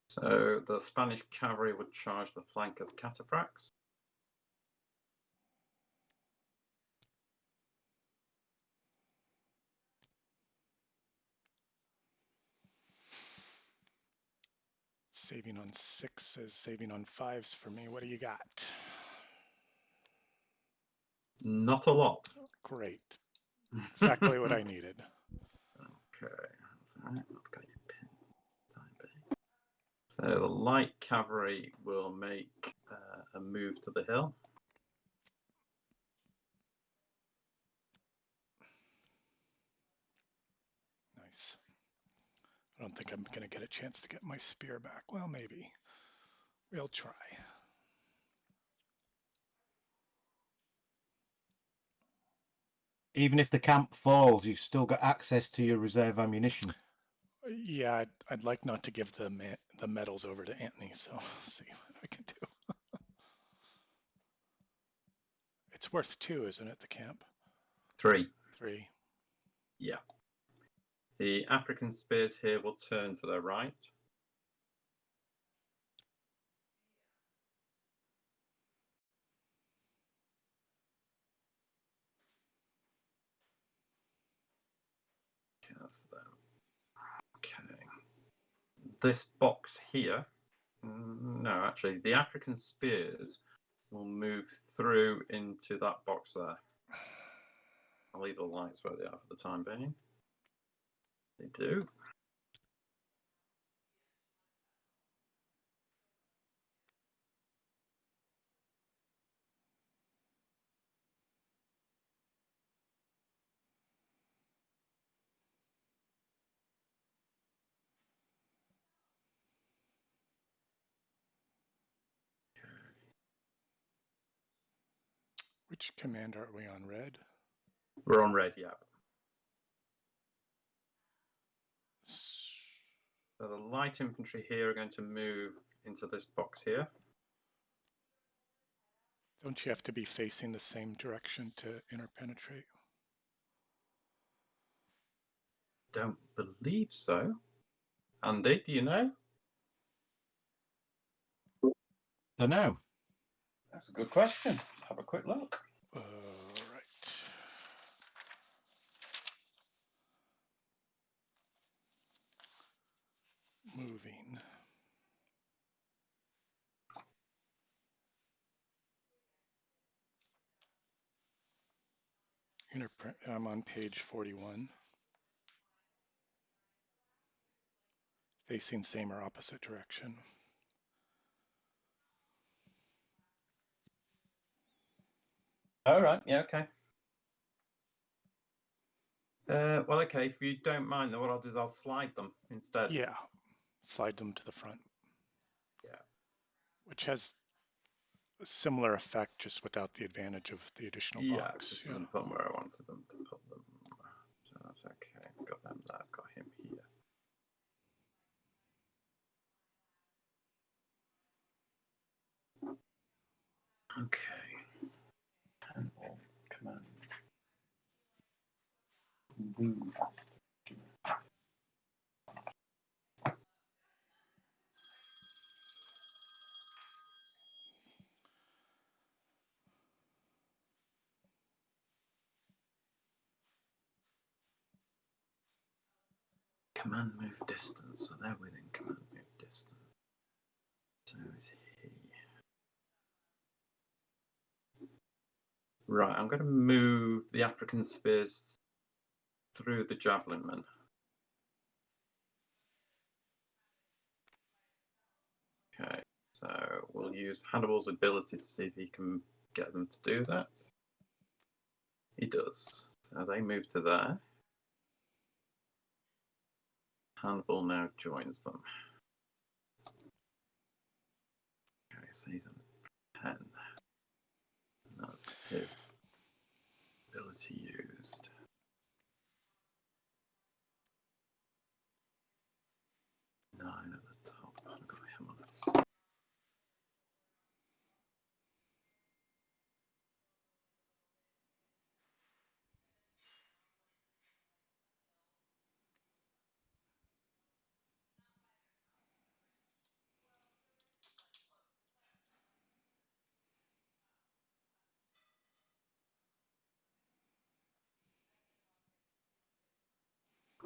Speaker 2: So the Spanish cavalry would charge the flank of cataphracts.
Speaker 1: Saving on 6s, saving on 5s for me. What do you got?
Speaker 2: Not a lot.
Speaker 1: Great. Exactly what I needed.
Speaker 2: Okay, that's all right. I've got your pin. So the light cavalry will make a move to the hill.
Speaker 1: Nice. I don't think I'm going to get a chance to get my spear back. Well, maybe. We'll try.
Speaker 4: Even if the camp falls, you've still got access to your reserve ammunition.
Speaker 1: Yeah, I'd like not to give the medals over to Anthony, so see what I can do. It's worth 2, isn't it, the camp?
Speaker 2: 3.
Speaker 1: 3.
Speaker 2: Yeah. The African spears here will turn to their right. Cast them. Okay. This box here, no, actually, the African spears will move through into that box there. I'll leave the lights where they are for the time being. They do.
Speaker 1: Which command are we on? Red?
Speaker 2: We're on red, yeah. So the light infantry here are going to move into this box here.
Speaker 1: Don't you have to be facing the same direction to interpenetrate?
Speaker 2: Don't believe so. Andy, do you know?
Speaker 4: Don't know.
Speaker 2: That's a good question. Let's have a quick look.
Speaker 1: Right. Moving. I'm on page 41. Facing same or opposite direction.
Speaker 2: All right. Yeah. Okay. Well, okay. If you don't mind, then what I'll do is I'll slide them instead.
Speaker 1: Yeah. Slide them to the front.
Speaker 2: Yeah.
Speaker 1: Which has a similar effect, just without the advantage of the additional
Speaker 2: Yeah.
Speaker 1: box.
Speaker 2: It just doesn't put them where I wanted them to put them. So that's okay. Got them there. Got him here. Okay. Hannibal command. Move. Command move distance. So they're within command move distance. So is he. Right, I'm going to move the African spears through the javelin men. Okay, so we'll use Hannibal's ability to see if he can get them to do that. He does. So they move to there. Hannibal now joins them. Okay, so he's on 10. That's his ability used. 9 at the top. I've got him on this.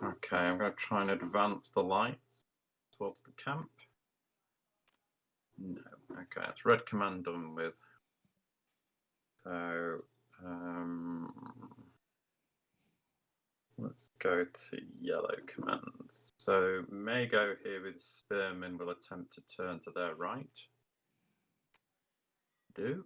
Speaker 2: Okay, I'm going to try and advance the lights towards the camp. No. Okay, that's red command done with. So, let's go to yellow command. So, may go here with spearmen will attempt to turn to their right. Do.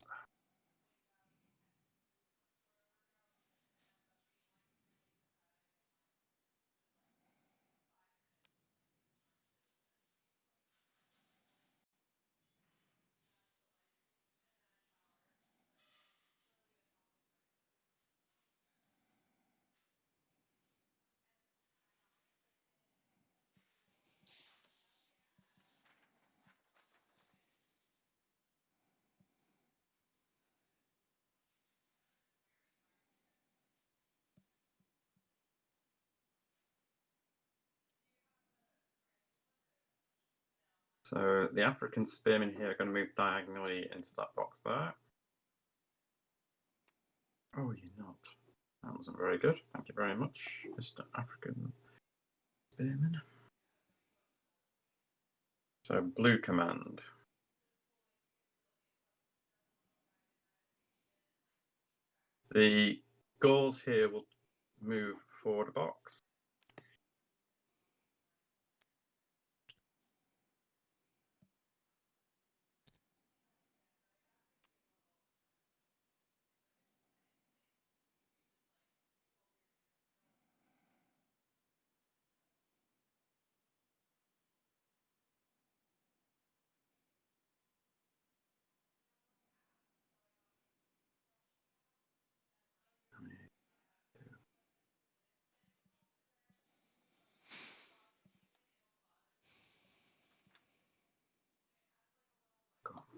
Speaker 2: So the African spearmen here are going to move diagonally into that box there. Oh, you're not. That wasn't very good. Thank you very much, Mr. African spearman. So blue command. The Gauls here will move forward a box.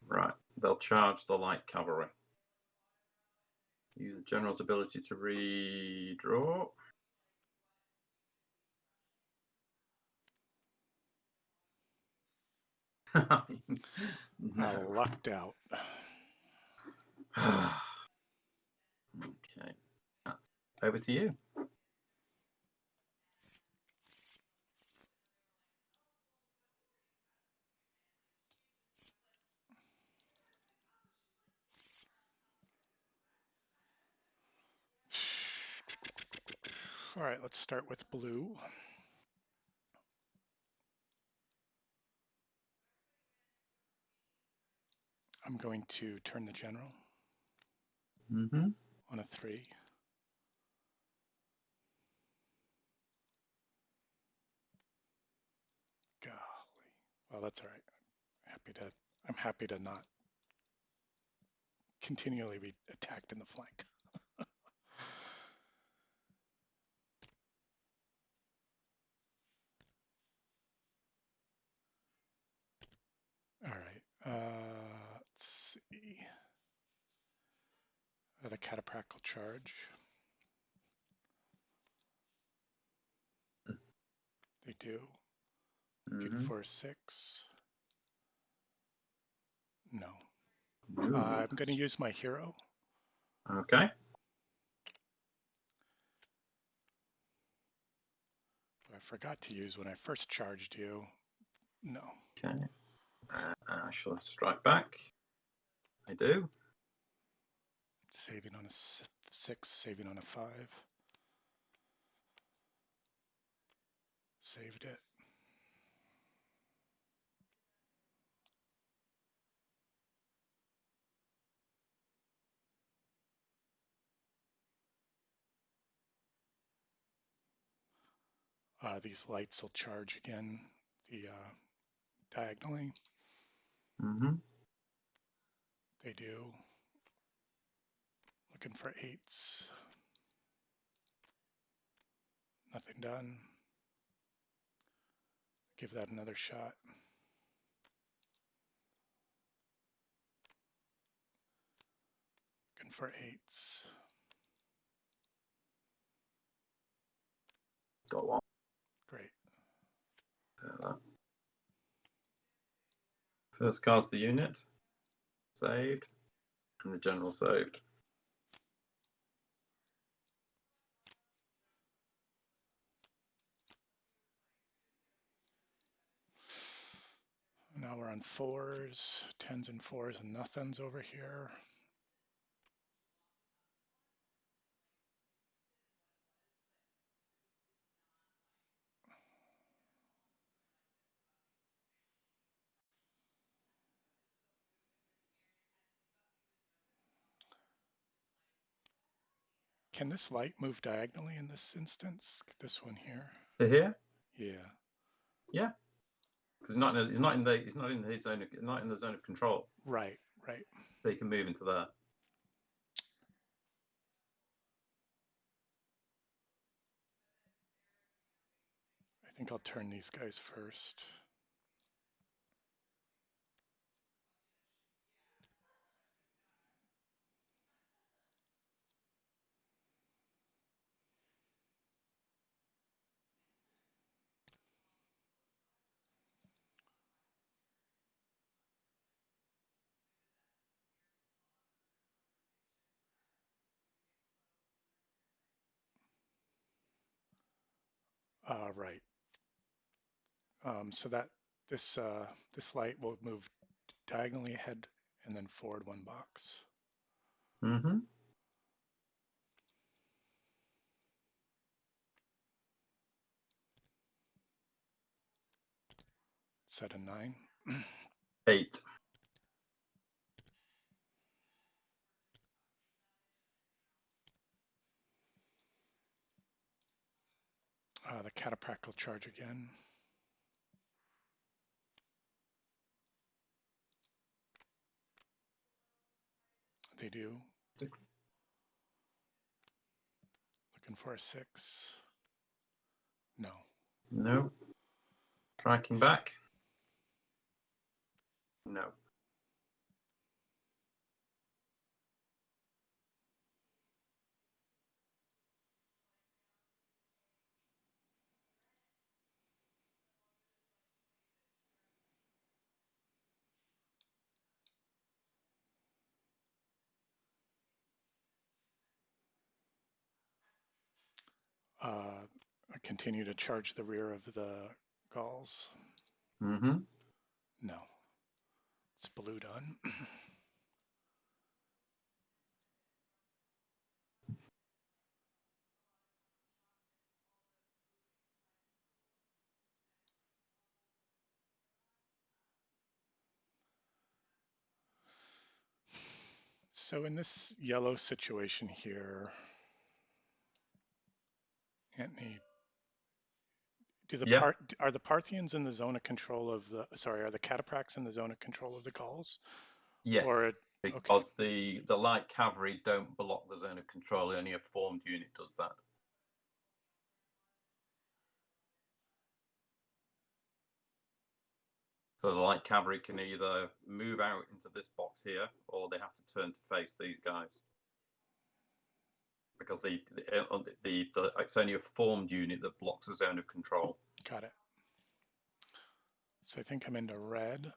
Speaker 2: Right, they'll charge the light cavalry. Use the general's ability to redraw.
Speaker 1: I lucked out.
Speaker 2: Okay, that's over to you.
Speaker 1: All right, let's start with blue. I'm going to turn the general on a 3. Golly. Well, that's all right. I'm happy to not continually be attacked in the flank. All right. Let's see. The cataphractal charge. They do. Good for 6. No. I'm going to use my hero.
Speaker 2: Okay.
Speaker 1: I forgot to use when I first charged you. No.
Speaker 2: Okay. I shall strike back. I do.
Speaker 1: Saving on a 6, saving on a 5. Saved it. These lights will charge again, the diagonally.
Speaker 2: Mm-hmm.
Speaker 1: They do. Looking for 8s. Nothing done. Give that another shot. Looking for 8s.
Speaker 2: Got one.
Speaker 1: Great.
Speaker 2: First card's the unit. Saved. And the general saved.
Speaker 1: Now we're on 4s, 10s and 4s and nothings over here. Can this light move diagonally in this instance? This one here?
Speaker 2: To here?
Speaker 1: Yeah.
Speaker 2: Yeah. Because he's not in the zone of control.
Speaker 1: Right, right.
Speaker 2: So he can move into there.
Speaker 1: I think I'll turn these guys first. Right. So that this light will move diagonally ahead and then forward 1 box.
Speaker 2: Mm-hmm.
Speaker 1: Set a 9.
Speaker 2: 8.
Speaker 1: The catapract will charge again. They do. Looking for a 6. No.
Speaker 2: No. Striking back. No.
Speaker 1: I continue to charge the rear of the Gauls.
Speaker 2: Mm-hmm.
Speaker 1: No. It's blue done. So in this yellow situation here, Anthony,
Speaker 2: Yeah.
Speaker 1: are the Parthians in the zone of control of the, sorry, are the catapracts in the zone of control of the Gauls?
Speaker 2: Yes.
Speaker 1: Or,
Speaker 2: because the light cavalry don't block the zone of control. Only a formed unit does that. So the light cavalry can either move out into this box here, or they have to turn to face these guys. Because it's only a formed unit that blocks the zone of control.
Speaker 1: got it. So I think I'm into red.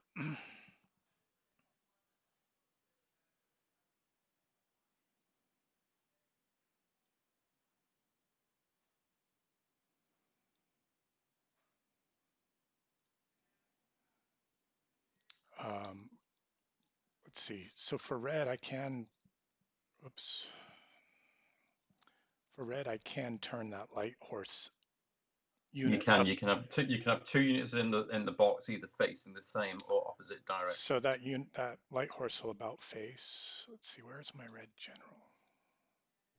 Speaker 1: let's see. So for red, I can, oops. For red, I can turn that light horse
Speaker 2: You
Speaker 1: unit
Speaker 2: can.
Speaker 1: up.
Speaker 2: You can have two units in the box, either facing the same or opposite directions.
Speaker 1: So that light horse will about face. Let's see, where's my red general?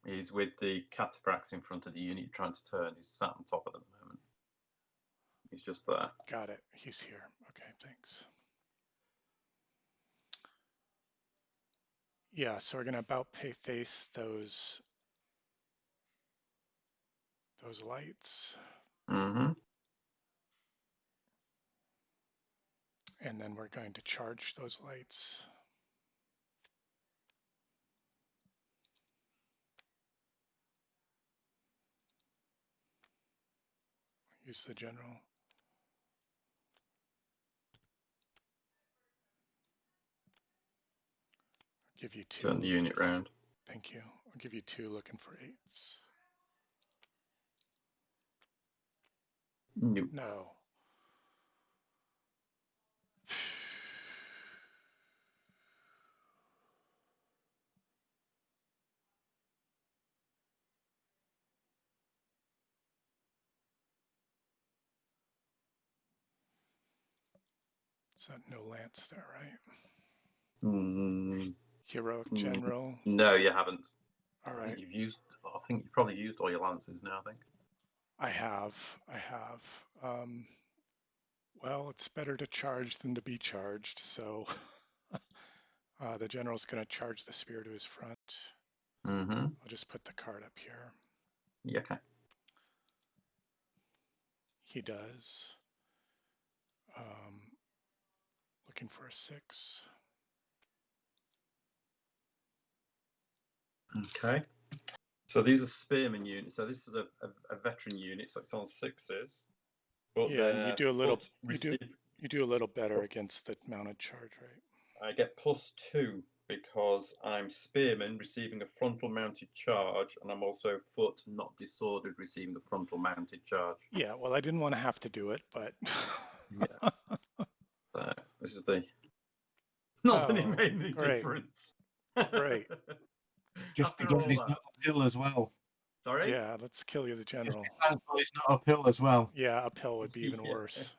Speaker 2: He's with the cataphracts in front of the unit trying to turn. He's sat on top of it at the moment. He's just there.
Speaker 1: Got it. He's here. Okay, thanks. Yeah, so we're gonna about face those lights,
Speaker 2: Mm-hmm.
Speaker 1: and then we're going to charge those lights. Use the general. Give you two.
Speaker 2: Turn the unit round.
Speaker 1: Thank you. I'll give you two looking for eights.
Speaker 2: Nope.
Speaker 1: No. Is that no lance there, right?
Speaker 2: Mm,
Speaker 1: Heroic general.
Speaker 2: no, you haven't.
Speaker 1: All
Speaker 2: I
Speaker 1: right.
Speaker 2: think you've probably used all your lances now. I think.
Speaker 1: I have. Well, it's better to charge than to be charged. So the general's going to charge the spear to his front.
Speaker 2: Mm-hmm.
Speaker 1: I'll just put the card up here.
Speaker 2: Yeah, okay.
Speaker 1: He does. Looking for a 6.
Speaker 2: Okay. So these are spearman units. So this is a veteran unit. So it's on 6s. But
Speaker 1: Yeah, and you do a little.
Speaker 2: receive,
Speaker 1: You do a little better against the mounted charge, right?
Speaker 2: I get +2 because I'm spearman receiving a frontal mounted charge, and I'm also foot not disordered receiving a frontal mounted charge.
Speaker 1: Yeah. Well, I didn't want to have to do it, but.
Speaker 2: Yeah. So this is the. Not that it
Speaker 1: Oh,
Speaker 2: made any
Speaker 1: great.
Speaker 2: difference.
Speaker 1: Great.
Speaker 4: Just be
Speaker 2: After
Speaker 4: glad
Speaker 2: all
Speaker 4: he's
Speaker 2: that.
Speaker 4: not uphill as well.
Speaker 2: Sorry.
Speaker 1: Yeah, let's kill you, the
Speaker 4: Just
Speaker 1: general.
Speaker 4: be thankful he's not uphill as well.
Speaker 1: Yeah, uphill would be even
Speaker 2: Yeah.
Speaker 1: worse.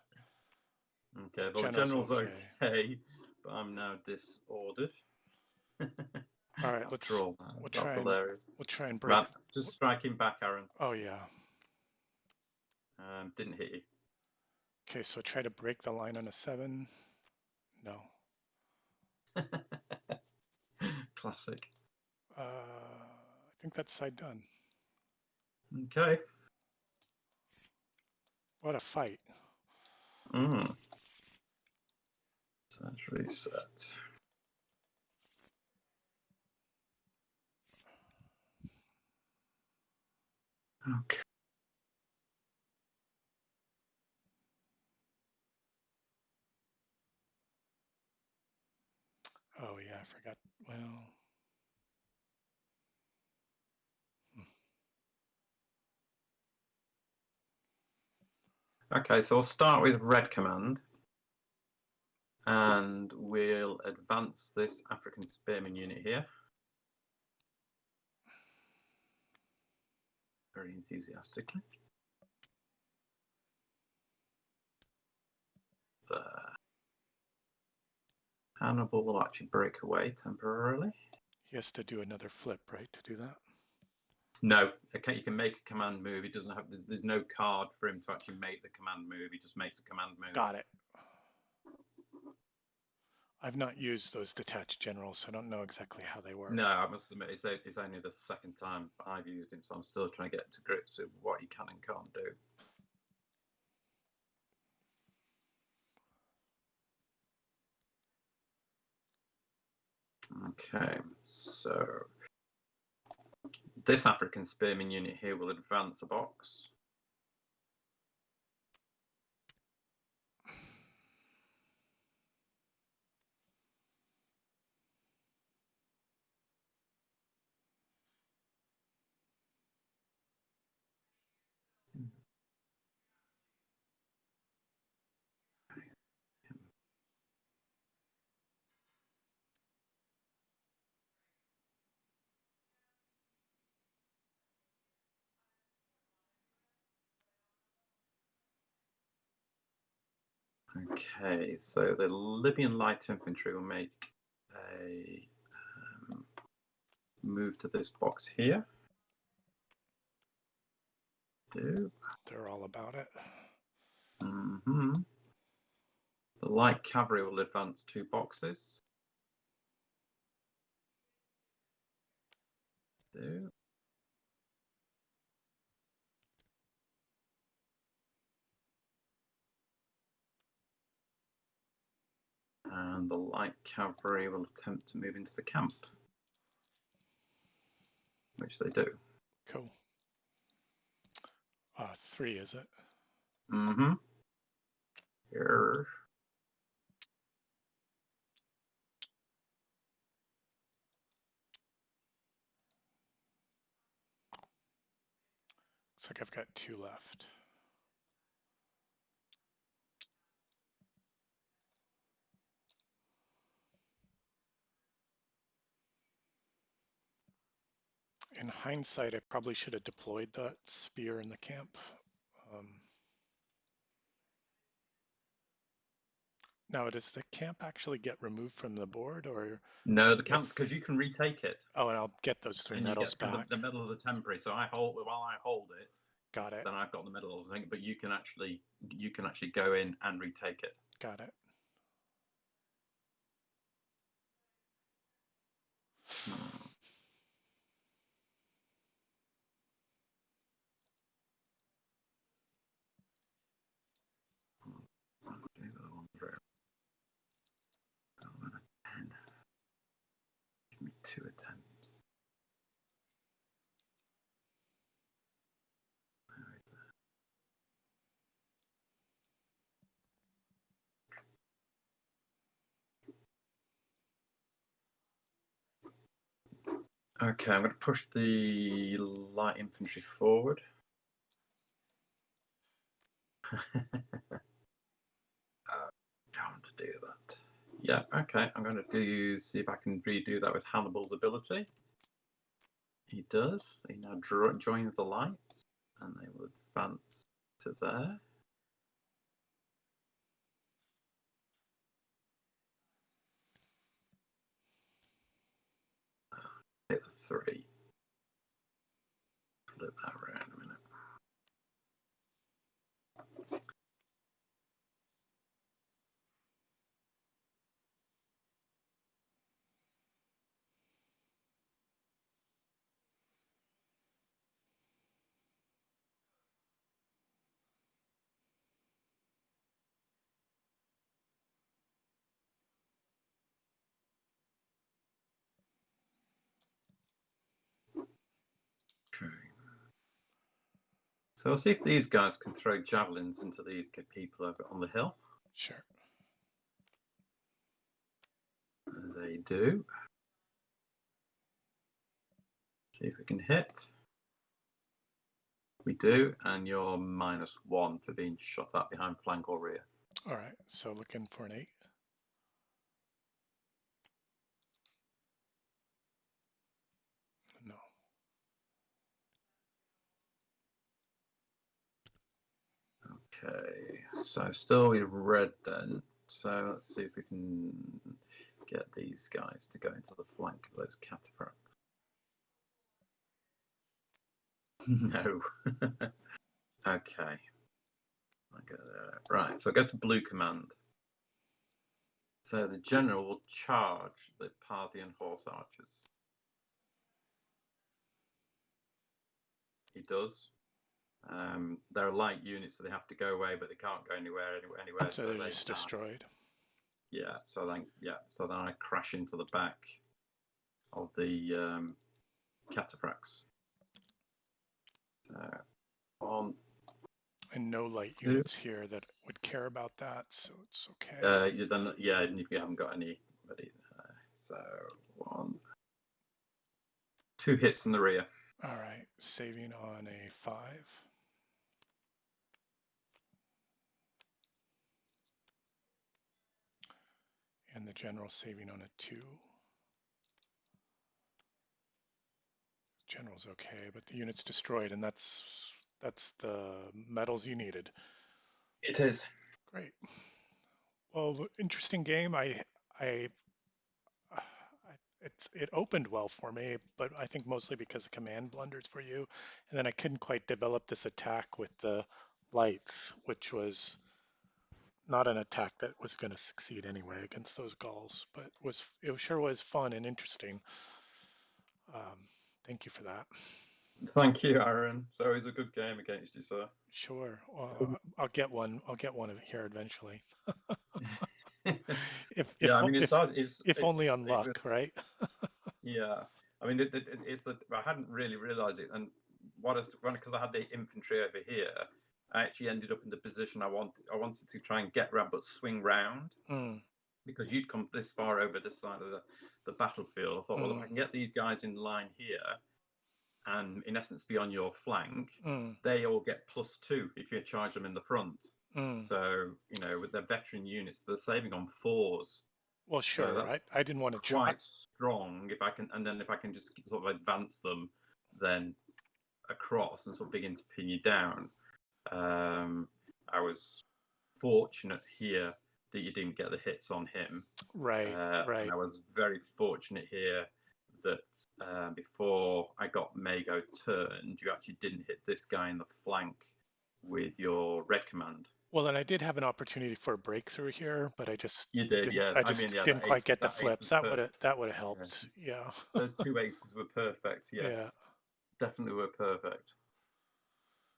Speaker 2: Okay, well, the general's okay, but I'm now disordered.
Speaker 1: All right,
Speaker 2: After all that,
Speaker 1: we'll
Speaker 2: that's
Speaker 1: try and
Speaker 2: hilarious.
Speaker 1: we'll try and break.
Speaker 2: Right, just strike him back, Aaron.
Speaker 1: Oh yeah.
Speaker 2: Didn't hit you.
Speaker 1: Okay, so try to break the line on a 7. No.
Speaker 2: Classic.
Speaker 1: I think that's side done.
Speaker 2: Okay.
Speaker 1: What a fight.
Speaker 2: Let's reset. Okay.
Speaker 1: Oh yeah, I forgot. Well.
Speaker 2: Okay, so I'll start with red command. And we'll advance this African spearman unit here. Very enthusiastically. There. Hannibal will actually break away temporarily.
Speaker 1: He has to do another flip, right, to do that?
Speaker 2: No, you can make a command move. It doesn't have. There's no card for him to actually make the command move. He just makes a command move.
Speaker 1: Got it. I've not used those detached generals, so I don't know exactly how they work.
Speaker 2: No, I must admit, it's only the second time I've used him, so I'm still trying to get to grips with what he can and can't do. Okay, so this African spearman unit here will advance a box. Okay, so the Libyan light infantry will make a move to this box here.
Speaker 1: They're all about it.
Speaker 2: Mm-hmm. The light cavalry will advance 2 boxes. And the light cavalry will attempt to move into the camp, which they do.
Speaker 1: Cool. 3, is it?
Speaker 2: Mm-hmm. Here.
Speaker 1: Looks like I've got 2 left. In hindsight, I probably should have deployed that spear in the camp. Now, does the camp actually get removed from the board, or?
Speaker 2: No, the camp's because you can retake it.
Speaker 1: Oh, and I'll get those 3 medals back.
Speaker 2: The medals are temporary, so while I hold it.
Speaker 1: Got it.
Speaker 2: Then I've got the medals, I think, but you can actually go in and retake it.
Speaker 1: Got it.
Speaker 2: Give me 2 attempts. Okay, I'm going to push the light infantry forward. I want to do that. Yeah, okay. I'm going to see if I can redo that with Hannibal's ability. He does. He now joins the lights, and they will advance to there. Hit the 3. Flip that around a minute. Okay. So I'll see if these guys can throw javelins into these people over on the hill.
Speaker 1: Sure.
Speaker 2: They do. See if we can hit. We do, and you're -1 for being shot at behind flank or rear.
Speaker 1: All right, so looking for an 8. No.
Speaker 2: Okay, so still with red then. So let's see if we can get these guys to go into the flank of those cataphracts. No. Okay. Right, so I go to blue command. So the general will charge the Parthian horse archers. He does. They're light units, so they have to go away, but they can't go anywhere.
Speaker 1: So they're just destroyed.
Speaker 2: Yeah. So then I crash into the back of the cataphracts. On.
Speaker 1: And no light units here that would care about that, so it's okay.
Speaker 2: You haven't got anybody. So 1, 2 hits in the rear.
Speaker 1: All right, saving on a 5. And the general saving on a 2. General's okay, but the unit's destroyed, and that's the medals you needed.
Speaker 2: It is.
Speaker 1: Great. Well, interesting game. I, it opened well for me, but I think mostly because of command blunders for you, and then I couldn't quite develop this attack with the lights, which was not an attack that was going to succeed anyway against those Gauls, but it sure was fun and interesting. Um, Thank you for that.
Speaker 2: Thank you, Aaron. So it's a good game against you, sir.
Speaker 1: Sure. I'll get one. I'll get one of it here eventually.
Speaker 2: Yeah, I mean, it's hard.
Speaker 1: If only on
Speaker 2: It was,
Speaker 1: luck, right?
Speaker 2: yeah. I mean, it's that I hadn't really realised it, and because I had the infantry over here, I actually ended up in the position I wanted. I wanted to try and get round, but swing round
Speaker 1: Mm,
Speaker 2: because you'd come this far over this side of the battlefield. I thought, well, if I can get these guys in line here, and in essence be on your flank, they all get +2 if you charge them in the front. So, with their veteran units, they're saving on 4s.
Speaker 1: well,
Speaker 2: So
Speaker 1: sure.
Speaker 2: that's
Speaker 1: I didn't want to
Speaker 2: quite strong. If I can just sort of advance them, then across and sort of begin to pin you down. I was fortunate here that you didn't get the hits on him.
Speaker 1: Right.
Speaker 2: And I was very fortunate here that before I got Mago turned, you actually didn't hit this guy in the flank with your red command.
Speaker 1: Well, then I did have an opportunity for a breakthrough here, but I just
Speaker 2: You did,
Speaker 1: didn't,
Speaker 2: yeah.
Speaker 1: I just didn't quite get the flips. That would have helped. Yeah.
Speaker 2: Those 2 aces were perfect. Yes,
Speaker 1: Yeah.
Speaker 2: definitely were perfect.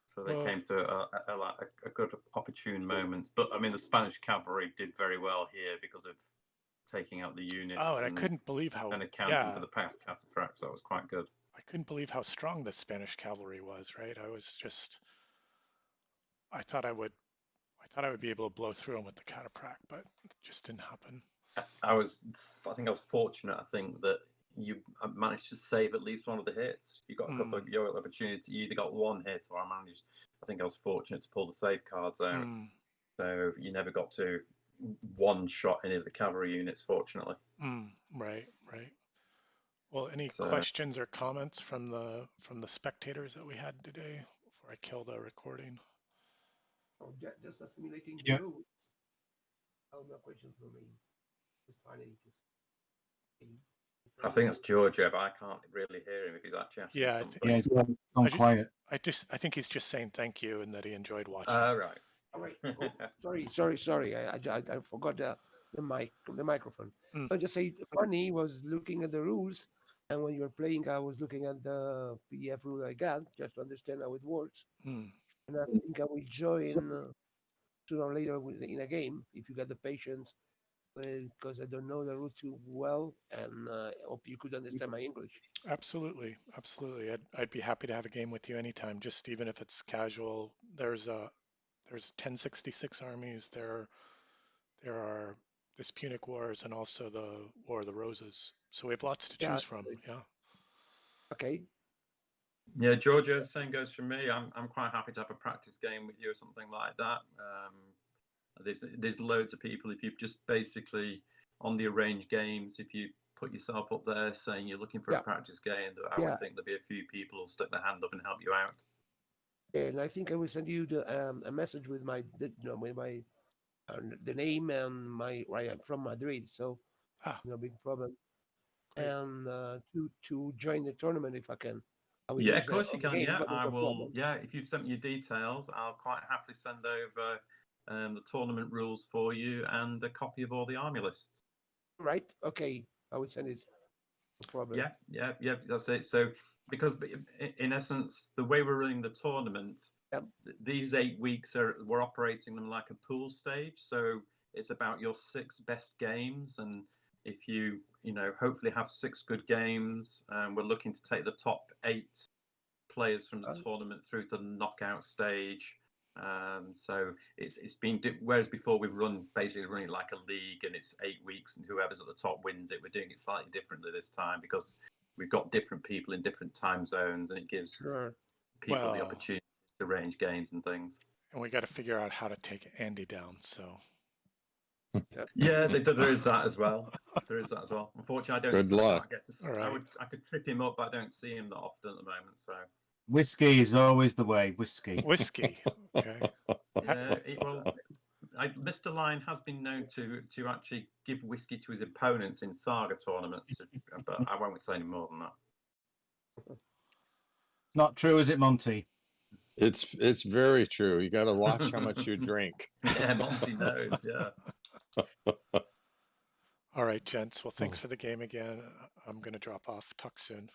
Speaker 2: So they came through a good opportune moment. But I mean, the Spanish cavalry did very well here because of taking out the units.
Speaker 1: Oh, and I couldn't believe how
Speaker 2: and accounting for the past cataphracts. That was quite good.
Speaker 1: I couldn't believe how strong the Spanish cavalry was. Right. I thought I would be able to blow through them with the cataphract, but it just didn't happen.
Speaker 2: I think I was fortunate. I think that you managed to save at least one of the hits. You got a couple of your opportunities. You either got one hit or I think I was fortunate to pull the save cards out. So you never got to one shot any of the cavalry units, fortunately.
Speaker 1: Right. Well, any questions or comments from the spectators that we had today before I kill the recording?
Speaker 3: Oh, just assimilating the rules. Oh, no question for me.
Speaker 2: I think that's Georgia, but I can't really hear him if he's actually asking something.
Speaker 4: Yeah, he's gone quiet.
Speaker 1: I think he's just saying thank you and that he enjoyed watching.
Speaker 2: Right.
Speaker 3: All right. Oh, sorry. I forgot the microphone. I just say Funny was looking at the rules, and when you were playing, I was looking at the PDF rule I got just to understand how it works. And I think I will join sooner or later in a game if you got the patience, because I don't know the rules too well, and I hope you could understand my English.
Speaker 1: Absolutely. I'd be happy to have a game with you anytime. Just even if it's casual. There's 1066 armies. There are this Punic Wars and also the War of the Roses. So we have lots to choose from. Yeah.
Speaker 3: Okay.
Speaker 2: Yeah, Georgia, the same goes for me. I'm quite happy to have a practice game with you or something like that. There's loads of people. If you just basically on the arranged games, if you put yourself up there saying you're looking for a practice game, I would think there'll be a few people who'll stick their hand up and help you out.
Speaker 3: And I think I will send you a message with my the name and where I am from Madrid, so no big problem. Great. And to join the tournament if I can.
Speaker 2: Yeah, of course you can. Yeah, I will. Yeah, if you've sent me your details, I'll quite happily send over the tournament rules for you and a copy of all the army lists.
Speaker 3: Right. Okay. I will send it. No problem.
Speaker 2: Yeah. That's it. So, because in essence, the way we're running the tournament, these 8 weeks we're operating them like a pool stage. So it's about your 6 best games, and if you hopefully have 6 good games, we're looking to take the top 8 players from the tournament through to the knockout stage. So it's been, whereas before we basically running like a league and it's 8 weeks and whoever's at the top wins it. We're doing it slightly differently this time because we've got different people in different time zones, and it gives people the opportunity to arrange games and things.
Speaker 1: And we got to figure out how to take Andy down. So.
Speaker 2: Yeah, there is that as well. Unfortunately, I don't.
Speaker 5: Good luck.
Speaker 2: I could trip him up, but I don't see him that often at the moment. So
Speaker 4: whiskey is always the way. Whiskey.
Speaker 1: Okay.
Speaker 2: Yeah, well, Mr. Lion has been known to actually give whiskey to his opponents in saga tournaments, but I won't say any more than that.
Speaker 4: Not true, is it, Monty?
Speaker 5: It's very true. You got to watch how much you drink.
Speaker 2: Yeah, Monty knows. Yeah.
Speaker 1: All right, gents. Well, thanks for the game again. I'm going to drop off. Talk soon.